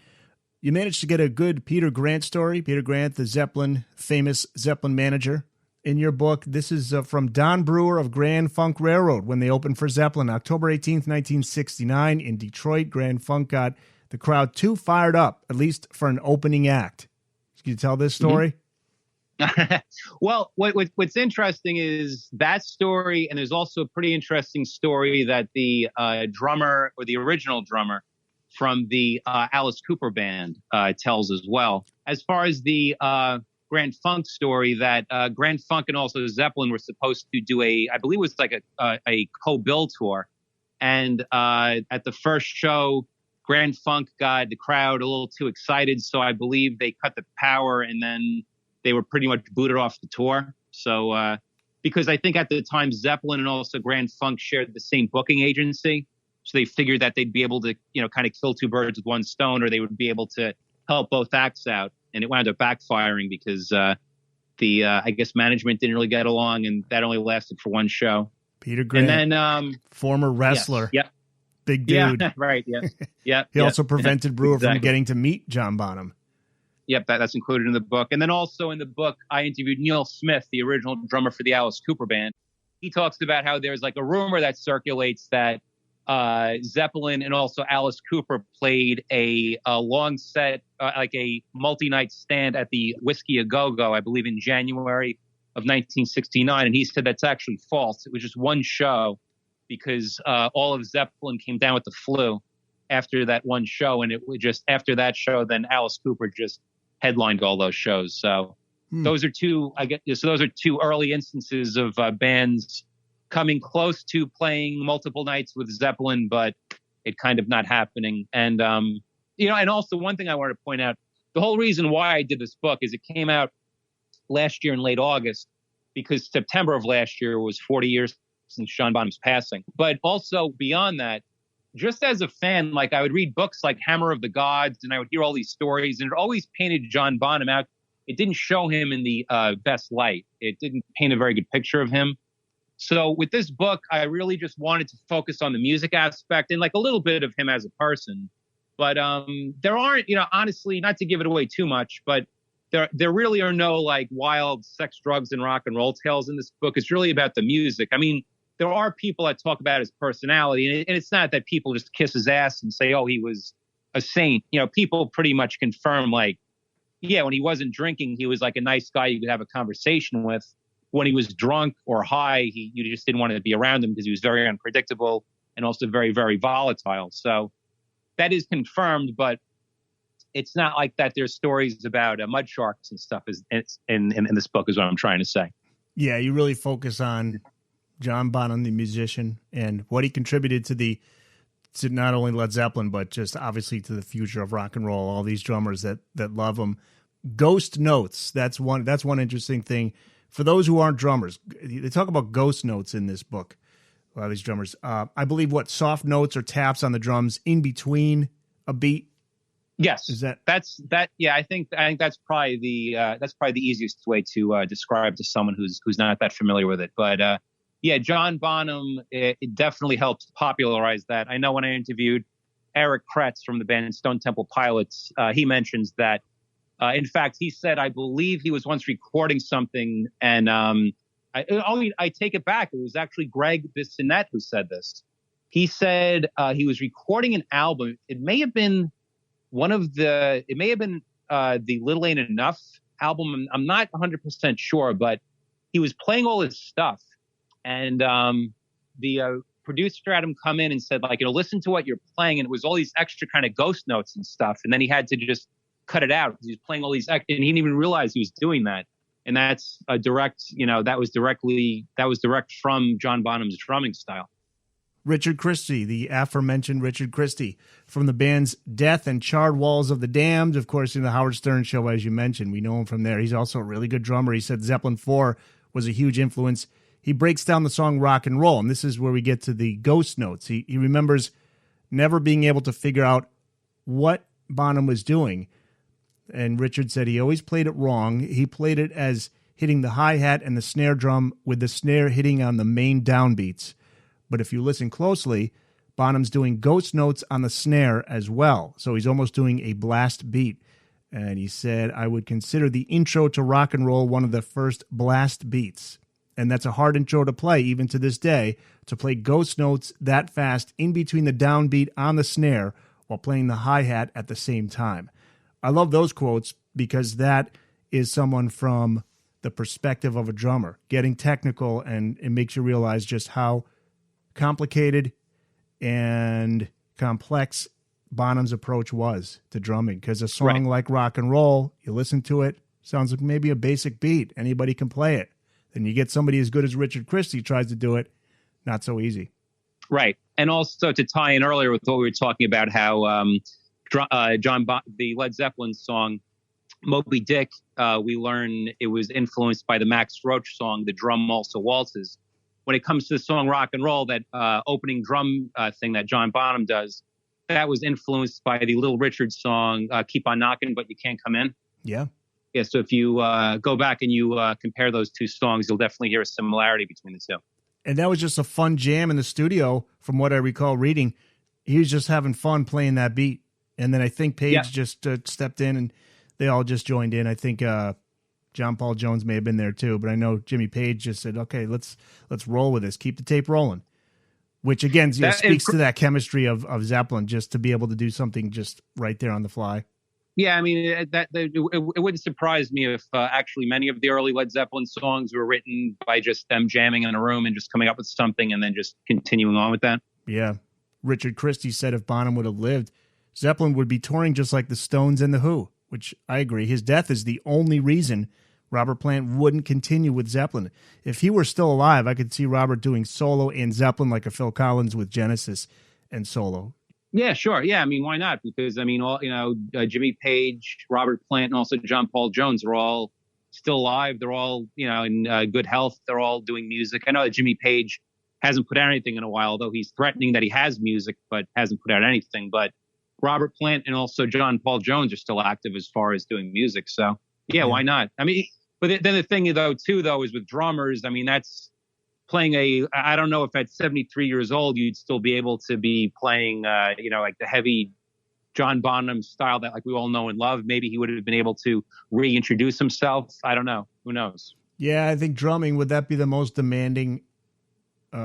You managed to get a good Peter Grant story. Peter Grant, the famous Zeppelin manager. In your book, this is from Don Brewer of Grand Funk Railroad when they opened for Zeppelin, October 18th, 1969 in Detroit. Grand Funk got the crowd too fired up, at least for an opening act. Can you tell this story? Well, what's interesting is that story, and there's also a pretty interesting story that the drummer, or the original drummer from the Alice Cooper band, tells as well. As far as the Grand Funk story, that Grand Funk and also Zeppelin were supposed to do I believe it was like a co-bill tour. And at the first show, Grand Funk got the crowd a little too excited. So I believe they cut the power and then they were pretty much booted off the tour. So because I think at the time Zeppelin and also Grand Funk shared the same booking agency. So they figured that they'd be able to, kind of kill two birds with one stone, or they would be able to help both acts out. And it wound up backfiring because I guess management didn't really get along, and that only lasted for one show. Peter Grant, and then former wrestler, yes, yep, big dude, yeah, right, yeah, yeah. He also prevented Brewer exactly. from getting to meet John Bonham. Yep, that's included in the book. And then also in the book, I interviewed Neil Smith, the original drummer for the Alice Cooper band. He talks about how there's like a rumor that circulates that Zeppelin and also Alice Cooper played a long set, like a multi-night stand at the Whiskey A Go-Go, I believe in January of 1969. And he said that's actually false. It was just one show because all of Zeppelin came down with the flu after that one show. And it was just after that show, then Alice Cooper just headlined all those shows. So those are two early instances of bands coming close to playing multiple nights with Zeppelin, but it kind of not happening. And, and also one thing I wanted to point out, the whole reason why I did this book is it came out last year in late August, because September of last year was 40 years since John Bonham's passing. But also beyond that, just as a fan, like I would read books like Hammer of the Gods, and I would hear all these stories, and it always painted John Bonham out. It didn't show him in the best light. It didn't paint a very good picture of him. So with this book, I really just wanted to focus on the music aspect and like a little bit of him as a person. But there aren't, honestly, not to give it away too much, but there really are no like wild sex, drugs, and rock and roll tales in this book. It's really about the music. I mean, there are people that talk about his personality, and it's not that people just kiss his ass and say, oh, he was a saint. People pretty much confirm like, yeah, when he wasn't drinking, he was like a nice guy you could have a conversation with. When he was drunk or high, you just didn't want to be around him because he was very unpredictable and also very, very volatile. So that is confirmed, but it's not like that. There's stories about mud sharks and stuff in this book is what I'm trying to say. Yeah, you really focus on John Bonham, the musician, and what he contributed to not only Led Zeppelin, but just obviously to the future of rock and roll, all these drummers that love him. Ghost notes, that's one interesting thing. For those who aren't drummers, they talk about ghost notes in this book. A lot of these drummers, I believe, soft notes or taps on the drums in between a beat. Yes, that's. Yeah, I think that's probably the easiest way to describe to someone who's not that familiar with it. But yeah, John Bonham, it definitely helped popularize that. I know when I interviewed Eric Kretz from the band Stone Temple Pilots, he mentions that. In fact, he said, I believe he was once recording something, and I take it back. It was actually Greg Bissonette who said this. He said he was recording an album. It may have been the Little Ain't Enough album. I'm not 100% sure, but he was playing all his stuff, and the producer had him come in and said, like, listen to what you're playing, and it was all these extra kind of ghost notes and stuff, and then he had to just cut it out because he was playing all these and he didn't even realize he was doing that. And that's a direct, that was direct from John Bonham's drumming style. Richard Christie, the aforementioned Richard Christie, from the bands Death and Charred Walls of the Damned. Of course, in the Howard Stern show, as you mentioned, we know him from there. He's also a really good drummer. He said Zeppelin 4 was a huge influence. He breaks down the song Rock and Roll, and this is where we get to the ghost notes. He remembers never being able to figure out what Bonham was doing. And Richard said he always played it wrong. He played it as hitting the hi-hat and the snare drum with the snare hitting on the main downbeats. But if you listen closely, Bonham's doing ghost notes on the snare as well. So he's almost doing a blast beat. And he said, I would consider the intro to rock and roll one of the first blast beats. And that's a hard intro to play, even to this day, to play ghost notes that fast in between the downbeat on the snare while playing the hi-hat at the same time. I love those quotes because that is someone from the perspective of a drummer, getting technical, and it makes you realize just how complicated and complex Bonham's approach was to drumming. Because a song like Rock and Roll, you listen to it, sounds like maybe a basic beat. Anybody can play it. Then you get somebody as good as Richard Christie tries to do it, not so easy. Right. And also to tie in earlier with what we were talking about, how the Led Zeppelin song, Moby Dick, we learn it was influenced by the Max Roach song, The Drum Also Waltzes. When it comes to the song Rock and Roll, that opening drum thing that John Bonham does, that was influenced by the Little Richard song, Keep on Knocking, But You Can't Come In. Yeah. Yeah, so if you go back and you compare those two songs, you'll definitely hear a similarity between the two. And that was just a fun jam in the studio, from what I recall reading. He was just having fun playing that beat. And then I think Page just stepped in, and they all just joined in. I think John Paul Jones may have been there too, but I know Jimmy Page just said, okay, let's roll with this. Keep the tape rolling. Which, again, speaks to that chemistry of Zeppelin, just to be able to do something just right there on the fly. Yeah, I mean, it wouldn't surprise me if actually many of the early Led Zeppelin songs were written by just them jamming in a room and just coming up with something and then just continuing on with that. Yeah. Richard Christie said if Bonham would have lived, Zeppelin would be touring just like the Stones and the Who, which I agree. His death is the only reason Robert Plant wouldn't continue with Zeppelin. If he were still alive, I could see Robert doing solo and Zeppelin like a Phil Collins with Genesis and solo. Yeah, sure. Yeah, I mean, why not? Because, I mean, Jimmy Page, Robert Plant, and also John Paul Jones are all still alive. They're all, in good health. They're all doing music. I know that Jimmy Page hasn't put out anything in a while, though he's threatening that he has music, but hasn't put out anything. But Robert Plant and also John Paul Jones are still active as far as doing music. So, yeah, why not? I mean, but then the thing, though, is with drummers, I mean, that's playing I don't know if at 73 years old, you'd still be able to be playing, like the heavy John Bonham style that like we all know and love. Maybe he would have been able to reintroduce himself. I don't know. Who knows? Yeah, I think drumming, would that be the most demanding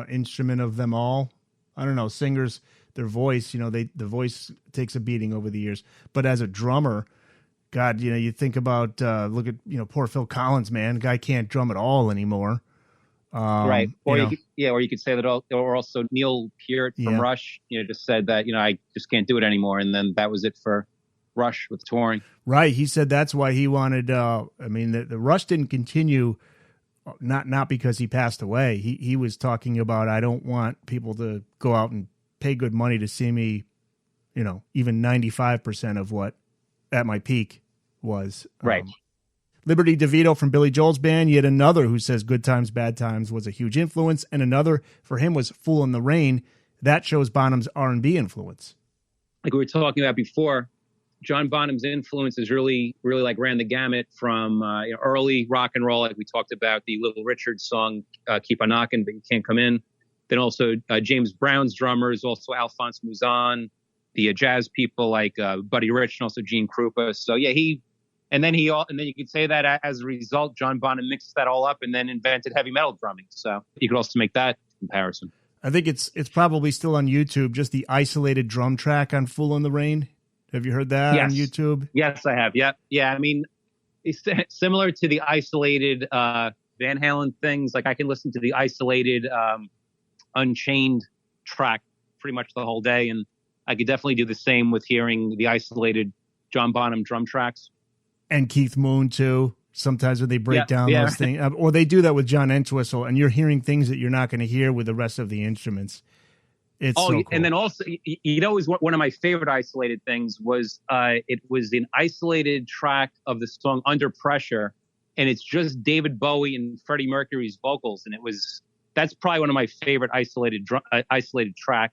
instrument of them all? I don't know. Singers, their voice, the voice takes a beating over the years. But as a drummer, God, you think about, look at, poor Phil Collins, man. The guy can't drum at all anymore. Right. Or you could say that, or also Neil Peart from Rush, just said that, I just can't do it anymore. And then that was it for Rush with touring. Right. He said that's why he wanted, the Rush didn't continue, not because he passed away. He was talking about, I don't want people to go out and pay good money to see me, even 95% of what at my peak was. Right. Liberty DeVito from Billy Joel's band, yet another who says Good Times, Bad Times was a huge influence, and another for him was Fool in the Rain. That shows Bonham's R&B influence. Like we were talking about before, John Bonham's influence is really, really like ran the gamut from early rock and roll, like we talked about the Little Richard song, Keep on Knocking, But You Can't Come In. Then also James Brown's drummers, also Alphonse Muzon, the jazz people like Buddy Rich and also Gene Krupa. So yeah, and then you could say that as a result, John Bonham mixed that all up and then invented heavy metal drumming. So you could also make that comparison. I think it's probably still on YouTube, just the isolated drum track on Fool in the Rain. Have you heard that on YouTube? Yes, I have. Yeah. Yeah. I mean, it's similar to the isolated Van Halen things. Like I can listen to the isolated Unchained track pretty much the whole day. And I could definitely do the same with hearing the isolated John Bonham drum tracks. And Keith Moon, too. Sometimes when they break down those things. Or they do that with John Entwistle, and you're hearing things that you're not going to hear with the rest of the instruments. It's so cool. And then also, is one of my favorite isolated things was it was an isolated track of the song Under Pressure, and it's just David Bowie and Freddie Mercury's vocals, and that's probably one of my favorite isolated track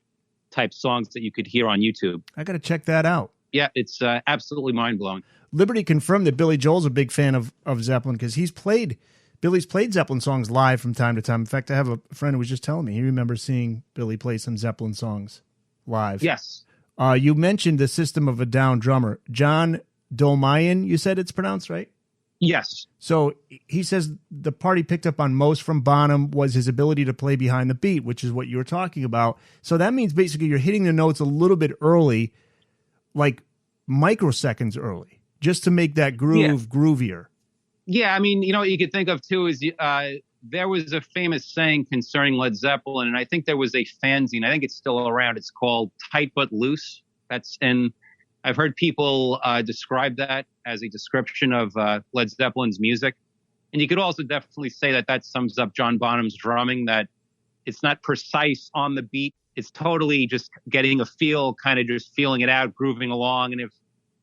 type songs that you could hear on YouTube. I got to check that out. Yeah, it's absolutely mind-blowing. Liberty confirmed that Billy Joel's a big fan of Zeppelin because Billy's played Zeppelin songs live from time to time. In fact, I have a friend who was just telling me he remembers seeing Billy play some Zeppelin songs live. Yes. You mentioned the System of a Down drummer. John Dolmayan, you said it's pronounced, right? Yes. So he says the part he picked up on most from Bonham was his ability to play behind the beat, which is what you were talking about. So that means basically you're hitting the notes a little bit early, like microseconds early, just to make that groove groovier. Yeah, I mean, what you could think of too is there was a famous saying concerning Led Zeppelin, and I think there was a fanzine. I think it's still around. It's called Tight But Loose. And I've heard people describe that as a description of Led Zeppelin's music. And you could also definitely say that sums up John Bonham's drumming, that it's not precise on the beat. It's totally just getting a feel, kind of just feeling it out, grooving along. And if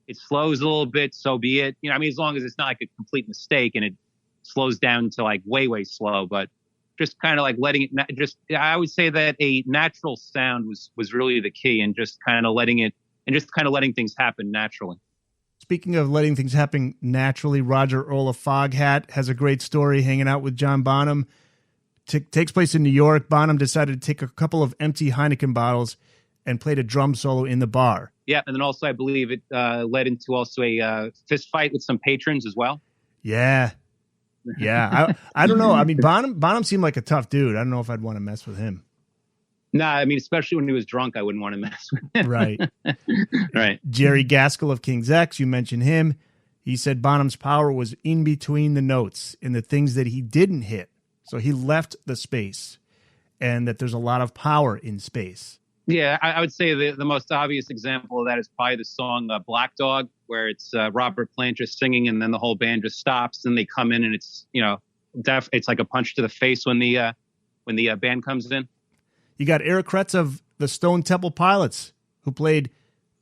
it slows a little bit, so be it. As long as it's not like a complete mistake and it slows down to like way, way slow, but just kind of like letting it I would say that a natural sound was really the key, and just kind of letting things happen naturally. Speaking of letting things happen naturally, Roger Earl of Foghat has a great story hanging out with John Bonham. Takes place in New York. Bonham decided to take a couple of empty Heineken bottles and played a drum solo in the bar. Yeah, and then also I believe it led into also a fist fight with some patrons as well. Yeah. I don't know. I mean, Bonham seemed like a tough dude. I don't know if I'd want to mess with him. Nah, I mean, especially when he was drunk, I wouldn't want to mess with him. Right. Right. Jerry Gaskell of King's X, you mentioned him. He said Bonham's power was in between the notes, in the things that he didn't hit. So he left the space, and that there's a lot of power in space. Yeah, I would say the most obvious example of that is probably the song Black Dog, where it's Robert Plant just singing, and then the whole band just stops, and they come in, and it's, it's like a punch to the face when the band comes in. You got Eric Kretz of the Stone Temple Pilots, who played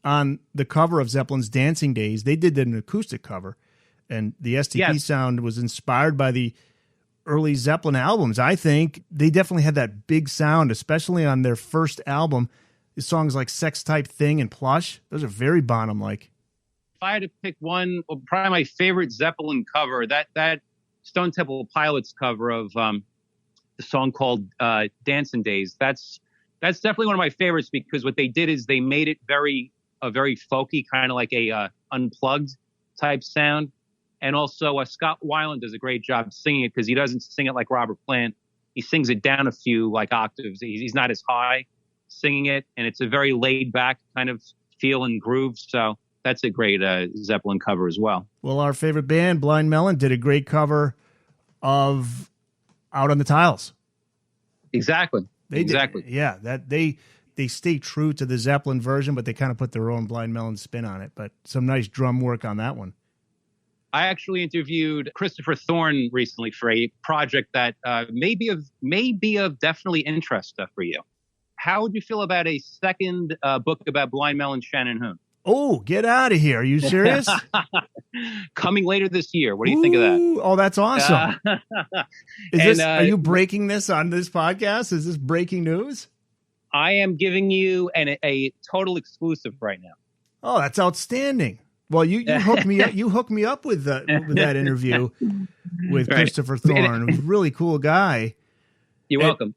on the cover of Zeppelin's Dancing Days. They did an acoustic cover, and the STP sound was inspired by the early Zeppelin albums. I think they definitely had that big sound, especially on their first album. The songs like Sex Type Thing and Plush, those are very Bonham-like. If I had to pick one, probably my favorite Zeppelin cover, that Stone Temple Pilots cover of the song called Dancing Days, that's definitely one of my favorites, because what they did is they made it very folky, kind of like a unplugged type sound. And also Scott Weiland does a great job singing it, because he doesn't sing it like Robert Plant. He sings it down a few like octaves. He's not as high singing it, and it's a very laid back kind of feel and groove. So that's a great Zeppelin cover as well. Well, our favorite band, Blind Melon, did a great cover of Out on the Tiles. Exactly. Exactly. Yeah, that they stay true to the Zeppelin version, but they kind of put their own Blind Melon spin on it. But some nice drum work on that one. I actually interviewed Christopher Thorne recently for a project that may be of definitely interest for you. How would you feel about a second book about Blind Melon Shannon Hoon? Oh, get out of here. Are you serious? Coming later this year. What do you think of that? Oh, that's awesome. Are you breaking this on this podcast? Is this breaking news? I am giving you a total exclusive right now. Oh, that's outstanding. Well, you hooked me up. You hooked me up with that interview with Christopher Thorne. He was a really cool guy. You're welcome.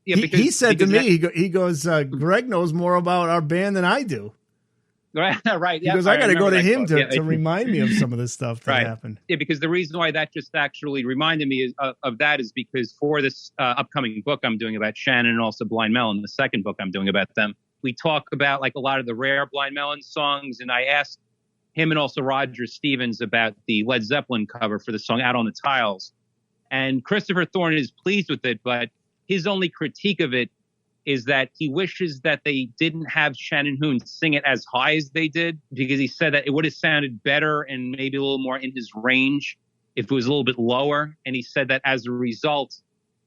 He said to me, he goes, Greg knows more about our band than I do. Right. Yeah, because I got to go to him to remind me of some of this stuff that happened. Yeah, because the reason why that just actually reminded me of that is because for this upcoming book I'm doing about Shannon and also Blind Melon, the second book I'm doing about them, we talk about like a lot of the rare Blind Melon songs, and I asked him and also Roger Stevens about the Led Zeppelin cover for the song Out on the Tiles. And Christopher Thorne is pleased with it, but his only critique of it is that he wishes that they didn't have Shannon Hoon sing it as high as they did, because he said that it would have sounded better and maybe a little more in his range if it was a little bit lower. And he said that as a result,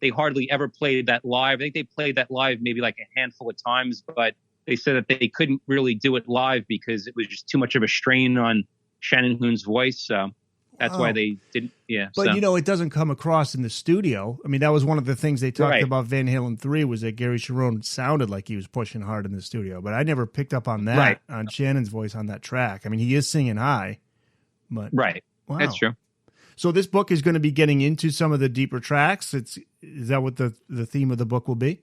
they hardly ever played that live. I think they played that live maybe like a handful of times, but they said that they couldn't really do it live because it was just too much of a strain on Shannon Hoon's voice. So that's why they didn't. Yeah. But, it doesn't come across in the studio. I mean, that was one of the things they talked about Van Halen 3 was that Gary Cherone sounded like he was pushing hard in the studio. But I never picked up on that, on Shannon's voice on that track. I mean, he is singing high. But wow. That's true. So this book is going to be getting into some of the deeper tracks. Is that what the theme of the book will be?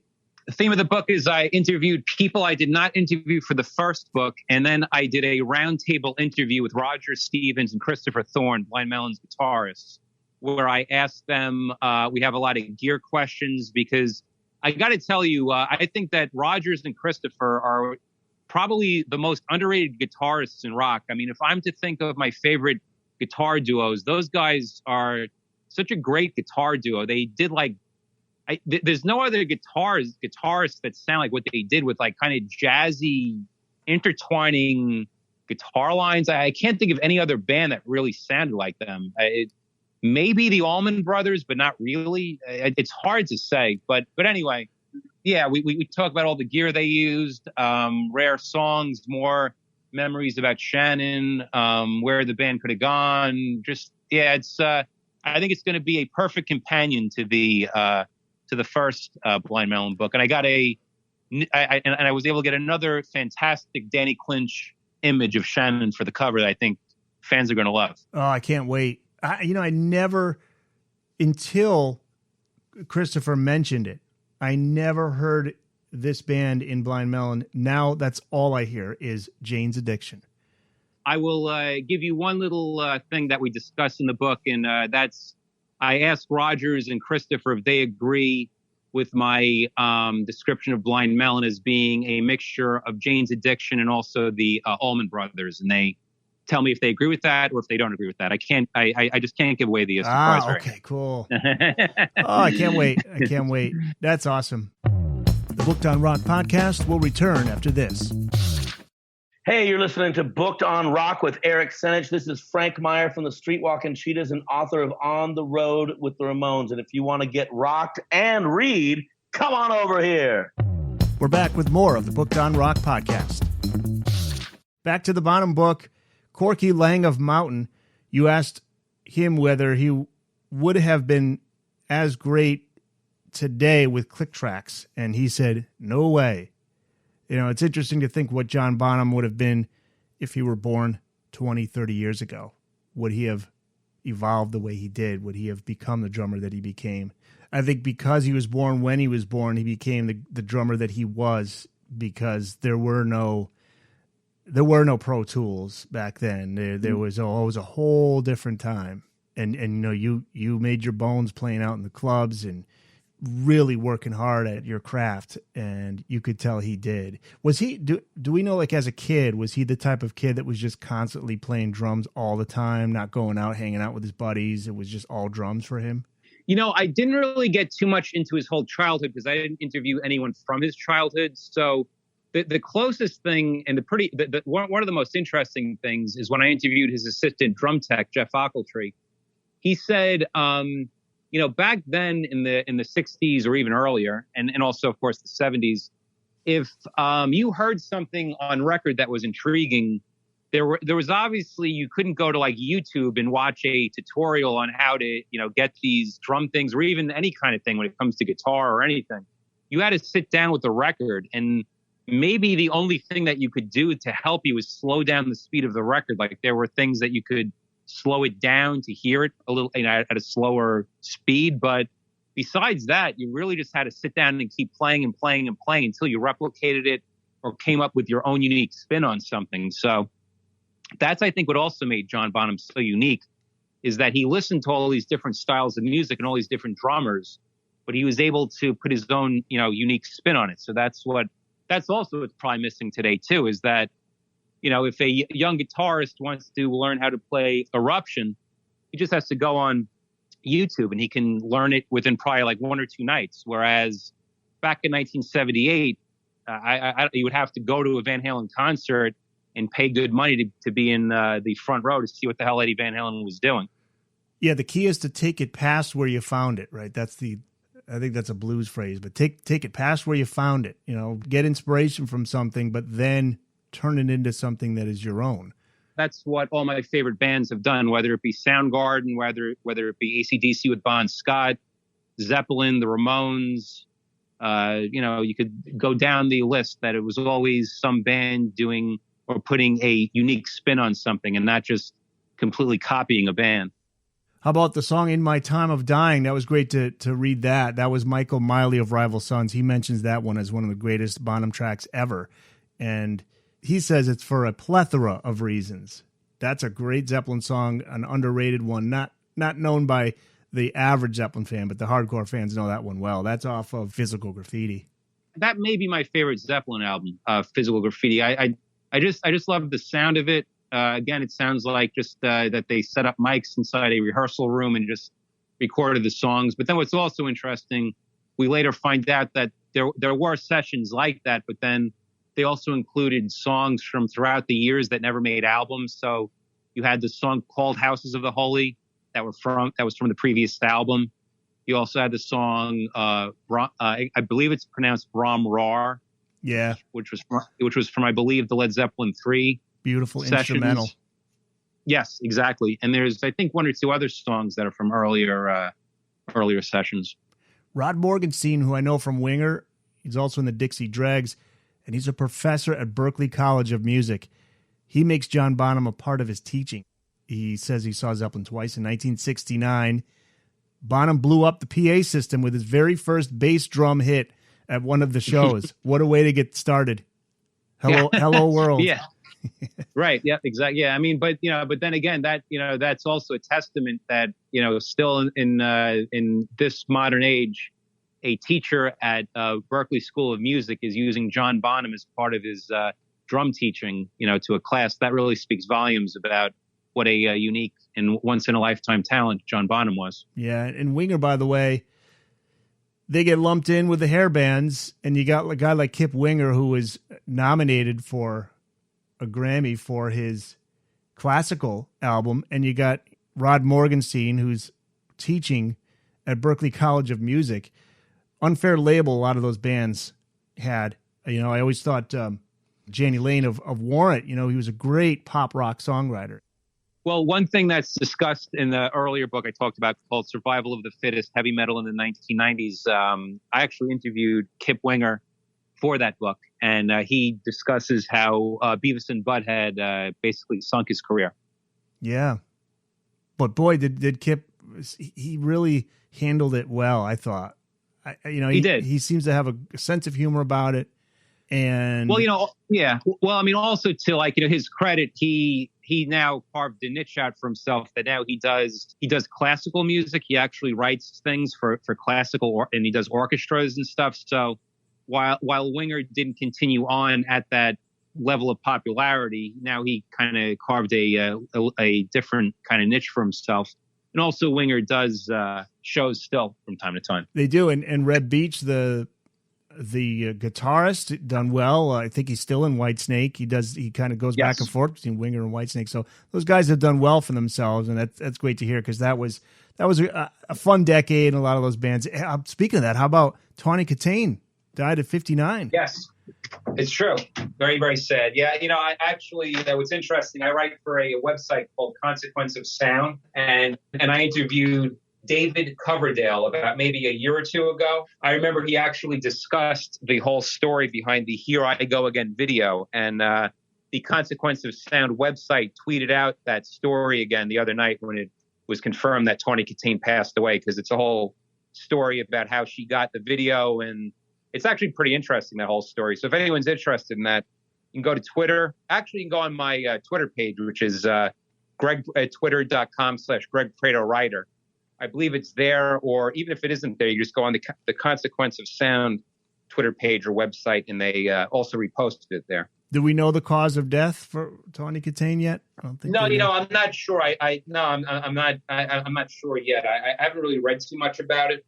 The theme of the book is I interviewed people I did not interview for the first book, and then I did a roundtable interview with Roger Stevens and Christopher Thorne, Blind Melon's guitarists, where I asked them, we have a lot of gear questions, because I got to tell you, I think that Rogers and Christopher are probably the most underrated guitarists in rock. I mean, if I'm to think of my favorite guitar duos, those guys are such a great guitar duo. They did there's no other guitarists that sound like what they did with like kind of jazzy intertwining guitar lines. I can't think of any other band that really sounded like them. Maybe the Allman Brothers, but not really. It's hard to say, but anyway, yeah, we talk about all the gear they used, rare songs, more memories about Shannon, where the band could have gone. Just, yeah, I think it's going to be a perfect companion to the first Blind Melon book. And I was able to get another fantastic Danny Clinch image of Shannon for the cover that I think fans are going to love. Oh, I can't wait. I never, until Christopher mentioned it, I never heard this band in Blind Melon. Now that's all I hear is Jane's Addiction. I will give you one little thing that we discuss in the book, and that's I asked Rogers and Christopher if they agree with my description of Blind Melon as being a mixture of Jane's Addiction and also the Allman Brothers, and they tell me if they agree with that or if they don't agree with that. I just can't give away the surprise. Okay, cool. I can't wait. That's awesome. The Booked on Rock podcast will return after this. Hey, you're listening to Booked on Rock with Eric Senich. This is Frank Meyer from the Streetwalking Cheetahs and author of On the Road with the Ramones. And if you want to get rocked and read, come on over here. We're back with more of the Booked on Rock podcast. Back to the Bonham book, Corky Lang of Mountain. You asked him whether he would have been as great today with click tracks, and he said, no way. It's interesting to think what John Bonham would have been if he were born 20, 30 years ago. Would he have evolved the way he did? Would he have become the drummer that he became? I think because he was born when he was born, he became the drummer that he was, because there were no Pro Tools back then. There was it was a whole different time. And you made your bones playing out in the clubs and really working hard at your craft, and you could tell he did. Was he, do we know, like as a kid, was he the type of kid that was just constantly playing drums all the time, not going out, hanging out with his buddies? It was just all drums for him? I didn't really get too much into his whole childhood because I didn't interview anyone from his childhood. So the closest thing and one of the most interesting things is when I interviewed his assistant drum tech, Jeff Ockeltree. He said, back then in the 60s or even earlier, and also, of course, the 70s, if you heard something on record that was intriguing, there was obviously, you couldn't go to like YouTube and watch a tutorial on how to, get these drum things or even any kind of thing when it comes to guitar or anything. You had to sit down with the record, and maybe the only thing that you could do to help you was slow down the speed of the record. Like there were things that you could slow it down to hear it a little at a slower speed. But besides that, you really just had to sit down and keep playing and playing and playing until you replicated it or came up with your own unique spin on something. So that's, I think, what also made John Bonham so unique, is that he listened to all these different styles of music and all these different drummers, but he was able to put his own, unique spin on it. So that's also what's probably missing today too, is that, if a young guitarist wants to learn how to play Eruption, he just has to go on YouTube and he can learn it within probably like 1 or 2 nights. Whereas back in 1978, you would have to go to a Van Halen concert and pay good money to be in the front row to see what the hell Eddie Van Halen was doing. Yeah, the key is to take it past where you found it, right? That's I think that's a blues phrase, but take it past where you found it. You know, get inspiration from something, but then turn it into something that is your own. That's what all my favorite bands have done, whether it be Soundgarden, whether it be AC/DC with Bon Scott, Zeppelin, the Ramones. You could go down the list that it was always some band doing or putting a unique spin on something and not just completely copying a band. How about the song In My Time of Dying? That was great to read that. That was Michael Miley of Rival Sons. He mentions that one as one of the greatest Bonham tracks ever. And he says it's for a plethora of reasons. That's a great Zeppelin song, an underrated one, not known by the average Zeppelin fan, but the hardcore fans know that one well. That's off of Physical Graffiti. That may be my favorite Zeppelin album, Physical Graffiti. I just love the sound of it. Again, it sounds like just that they set up mics inside a rehearsal room and just recorded the songs. But then what's also interesting, we later find out that there were sessions like that, but then they also included songs from throughout the years that never made albums. So you had the song called Houses of the Holy that was from the previous album. You also had the song, I believe it's pronounced Brom Rar. Yeah. Which was from, I believe, the Led Zeppelin 3. Beautiful sessions. Instrumental. Yes, exactly. And there's, I think, one or two other songs that are from earlier sessions. Rod Morgenstein, who I know from Winger, he's also in the Dixie Dregs, and he's a professor at Berklee College of Music. He makes John Bonham a part of his teaching. He says he saw Zeppelin twice in 1969. Bonham blew up the PA system with his very first bass drum hit at one of the shows. What a way to get started. Hello world. Yeah. Right. Yeah, exactly. Yeah. I mean, but then again, that's also a testament that, still in this modern age, a teacher at Berklee School of Music is using John Bonham as part of his drum teaching, to a class. That really speaks volumes about what a unique and once in a lifetime talent John Bonham was. Yeah. And Winger, by the way, they get lumped in with the hair bands, and you got a guy like Kip Winger, who was nominated for a Grammy for his classical album, and you got Rod Morgenstein, who's teaching at Berklee College of Music. Unfair label, a lot of those bands had. I always thought Jani Lane of Warrant, he was a great pop rock songwriter. Well, one thing that's discussed in the earlier book I talked about called Survival of the Fittest, Heavy Metal in the 1990s, I actually interviewed Kip Winger for that book, and he discusses how Beavis and Butthead basically sunk his career. Yeah. But boy, did Kip, he really handled it well, I thought. He did. He seems to have a sense of humor about it. And yeah. Well, I mean, also to his credit, he now carved a niche out for himself that now he does classical music. He actually writes things for classical, and he does orchestras and stuff. So while Winger didn't continue on at that level of popularity, now he kind of carved a different kind of niche for himself. And also Winger does shows still from time to time. They do. And Red Beach, the guitarist, done well. I think he's still in Whitesnake. He kind of goes back and forth between Winger and Whitesnake. So those guys have done well for themselves, and that's great to hear, because that was a fun decade in a lot of those bands. Speaking of that, how about Tawny Katane? Died at 59. Yes, it's true. Very, very sad. Yeah, I actually, what's interesting, I write for a website called Consequence of Sound, and I interviewed David Coverdale about maybe a year or two ago. I remember he actually discussed the whole story behind the Here I Go Again video, and the Consequence of Sound website tweeted out that story again the other night when it was confirmed that Tawny Katane passed away, because it's a whole story about how she got the video, and it's actually pretty interesting, that whole story. So if anyone's interested in that, you can go to Twitter. Actually, you can go on my Twitter page, which is twitter.com/Greg Prato Writer. I believe it's there, or even if it isn't there, you just go on the Consequence of Sound Twitter page or website, and they also reposted it there. Do we know the cause of death for Tawny Katane yet? I don't think. No, I'm not sure. I'm not sure yet. I haven't really read too much about it.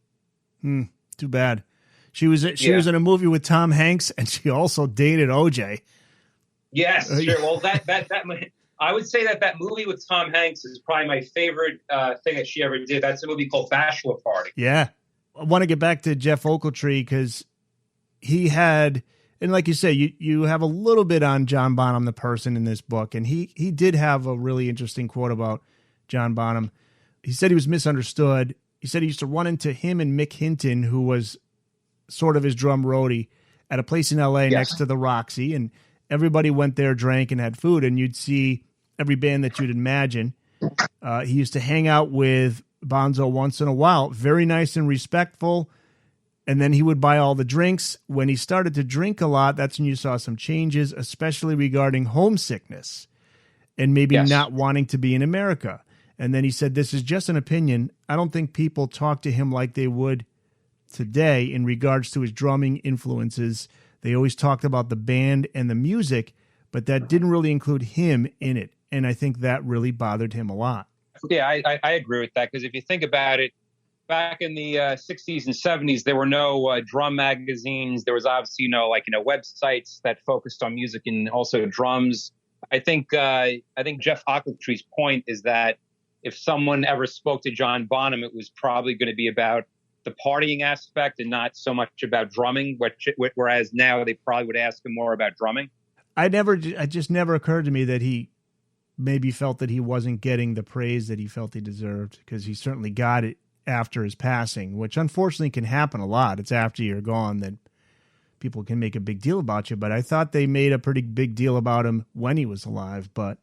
Too bad. She was in a movie with Tom Hanks, and she also dated OJ. Yes, sure. Well, that I would say that movie with Tom Hanks is probably my favorite thing that she ever did. That's a movie called Bachelor Party. Yeah, I want to get back to Jeff Ochiltree because he had, and like you say, you have a little bit on John Bonham, the person, in this book, and he did have a really interesting quote about John Bonham. He said he was misunderstood. He said he used to run into him and Mick Hinton, who was sort of his drum roadie, at a place in L.A. next to the Roxy, and everybody went there, drank, and had food, and you'd see every band that you'd imagine. He used to hang out with Bonzo once in a while, very nice and respectful, and then he would buy all the drinks. When he started to drink a lot, that's when you saw some changes, especially regarding homesickness and maybe not wanting to be in America. And then he said, this is just an opinion. I don't think people talk to him like they would today in regards to his drumming influences. They always talked about the band and the music, but that didn't really include him in it. And I think that really bothered him a lot. Yeah, I agree with that, because if you think about it, back in the 60s and 70s, there were no drum magazines. There was obviously, websites that focused on music and also drums. I think Jeff Ochiltree's point is that if someone ever spoke to John Bonham, it was probably going to be about the partying aspect and not so much about drumming, whereas now they probably would ask him more about drumming. It just never occurred to me that he maybe felt that he wasn't getting the praise that he felt he deserved, because he certainly got it after his passing, which unfortunately can happen a lot. It's after you're gone that people can make a big deal about you, but I thought they made a pretty big deal about him when he was alive. But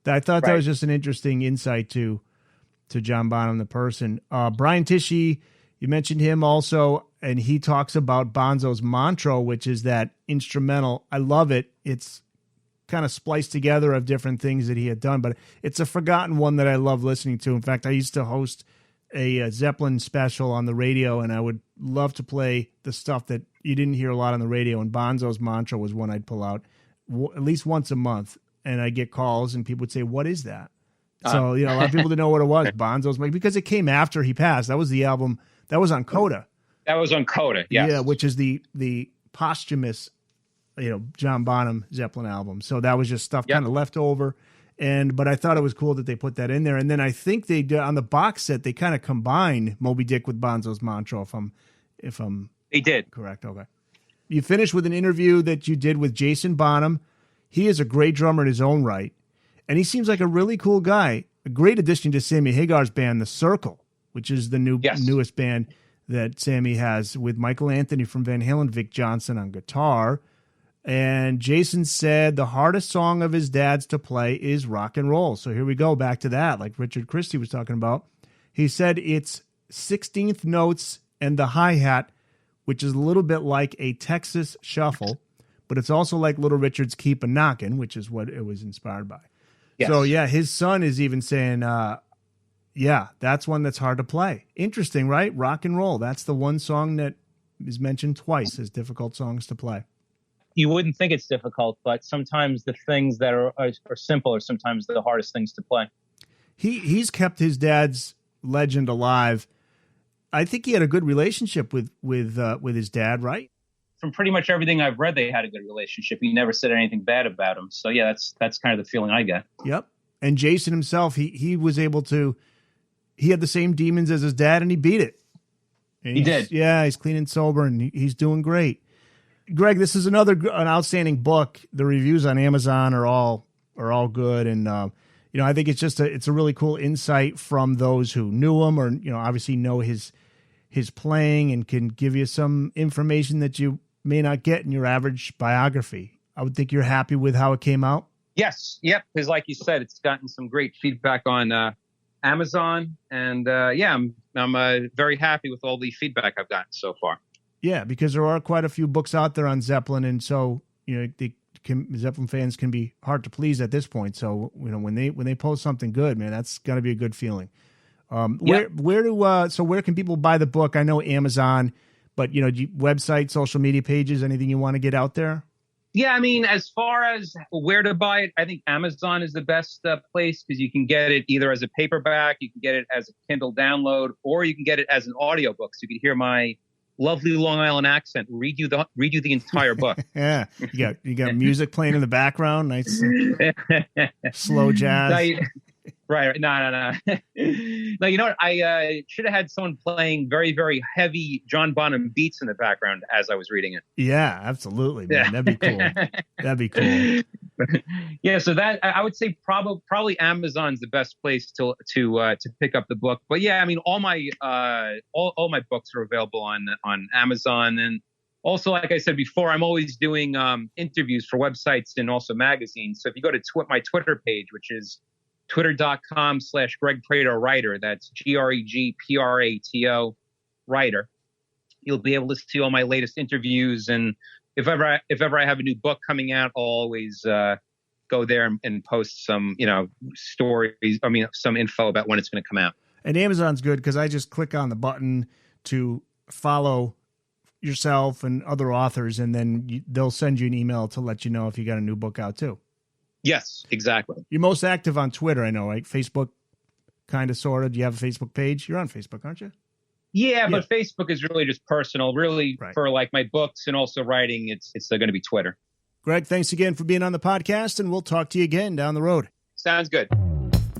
I thought that was just an interesting insight to John Bonham, the person. Brian Tichy, you mentioned him also, and he talks about Bonzo's mantra, which is that instrumental. I love it. It's kind of spliced together of different things that he had done, but it's a forgotten one that I love listening to. In fact, I used to host a Zeppelin special on the radio, and I would love to play the stuff that you didn't hear a lot on the radio, and Bonzo's mantra was one I'd pull out at least once a month, and I'd get calls, and people would say, what is that? So, a lot of people didn't know what it was, Bonzo's, because it came after he passed. That was the album, that was on Coda. That was on Coda, yes. Yeah, which is the posthumous, John Bonham Zeppelin album. So that was just stuff kind of left over. But I thought it was cool that they put that in there. And then I think they did on the box set, they kind of combined Moby Dick with Bonzo's mantra, if I'm they did. Correct. Okay. You finished with an interview that you did with Jason Bonham. He is a great drummer in his own right, and he seems like a really cool guy. A great addition to Sammy Hagar's band, The Circle, which is the newest band that Sammy has with Michael Anthony from Van Halen, Vic Johnson on guitar. And Jason said the hardest song of his dad's to play is Rock and Roll. So here we go, back to that, like Richard Christie was talking about. He said it's 16th notes and the hi-hat, which is a little bit like a Texas shuffle, but it's also like Little Richard's Keep a Knockin', which is what it was inspired by. Yes. So, his son is even saying, that's one that's hard to play. Interesting, right? Rock and Roll. That's the one song that is mentioned twice as difficult songs to play. You wouldn't think it's difficult, but sometimes the things that are simple are sometimes the hardest things to play. He's kept his dad's legend alive. I think he had a good relationship with his dad, right? From pretty much everything I've read, they had a good relationship. He never said anything bad about him. So yeah, that's kind of the feeling I get. Yep. And Jason himself, he was able to. He had the same demons as his dad, and he beat it. And he did. Yeah, he's clean and sober, and he's doing great. Greg, this is an outstanding book. The reviews on Amazon are all good, and I think it's a really cool insight from those who knew him, or obviously know his playing, and can give you some information that you may not get in your average biography. I would think you're happy with how it came out. Yes, yep. Because like you said, it's gotten some great feedback on Amazon, and I'm very happy with all the feedback I've gotten so far. Yeah, because there are quite a few books out there on Zeppelin, and so Zeppelin fans can be hard to please at this point. So when they post something good, man, that's got to be a good feeling. Where can people buy the book? I know Amazon, but website, social media pages, anything you want to get out there? Yeah, I mean, as far as where to buy it, I think Amazon is the best place, because you can get it either as a paperback, you can get it as a Kindle download, or you can get it as an audiobook, so you can hear my lovely Long Island accent read you the entire book. Yeah, you got music playing in the background, nice slow jazz. Right. No. No, you know what? I should have had someone playing very, very heavy John Bonham beats in the background as I was reading it. Yeah, absolutely, man. Yeah. That'd be cool. That'd be cool. Yeah, so that I would say probably Amazon's the best place to pick up the book. But yeah, I mean, all my books are available on Amazon, and also, like I said before, I'm always doing interviews for websites and also magazines. So if you go to my Twitter page, which is twitter.com/Greg Prato writer, that's GregPrato writer, you'll be able to see all my latest interviews. And if ever I have a new book coming out, I'll always go there and post some, stories. I mean, some info about when it's going to come out. And Amazon's good because I just click on the button to follow yourself and other authors, and then they'll send you an email to let you know if you got a new book out too. Yes, exactly. You're most active on Twitter, I know, right? Facebook, kind of, sort of. Do you have a Facebook page? You're on Facebook, aren't you? Yeah, but Facebook is really just personal. Really, right. For like my books and also writing, it's going to be Twitter. Greg, thanks again for being on the podcast, and we'll talk to you again down the road. Sounds good.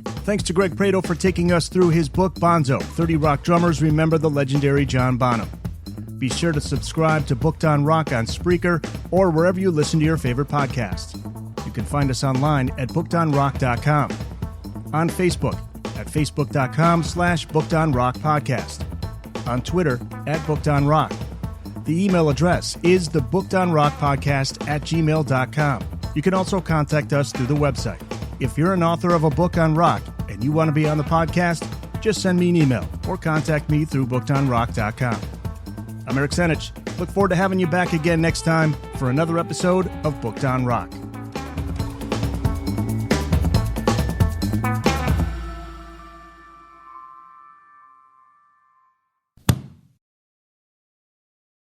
Thanks to Greg Prato for taking us through his book, Bonzo, 30 Rock Drummers Remember the Legendary John Bonham. Be sure to subscribe to Booked on Rock on Spreaker or wherever you listen to your favorite podcasts. You can find us online at bookedonrock.com. On Facebook at facebook.com/bookedonrockpodcast. On Twitter at bookedonrock. The email address is thebookedonrockpodcast@gmail.com. You can also contact us through the website. If you're an author of a book on rock and you want to be on the podcast, just send me an email or contact me through bookedonrock.com. I'm Eric Senich. Look forward to having you back again next time for another episode of Booked on Rock.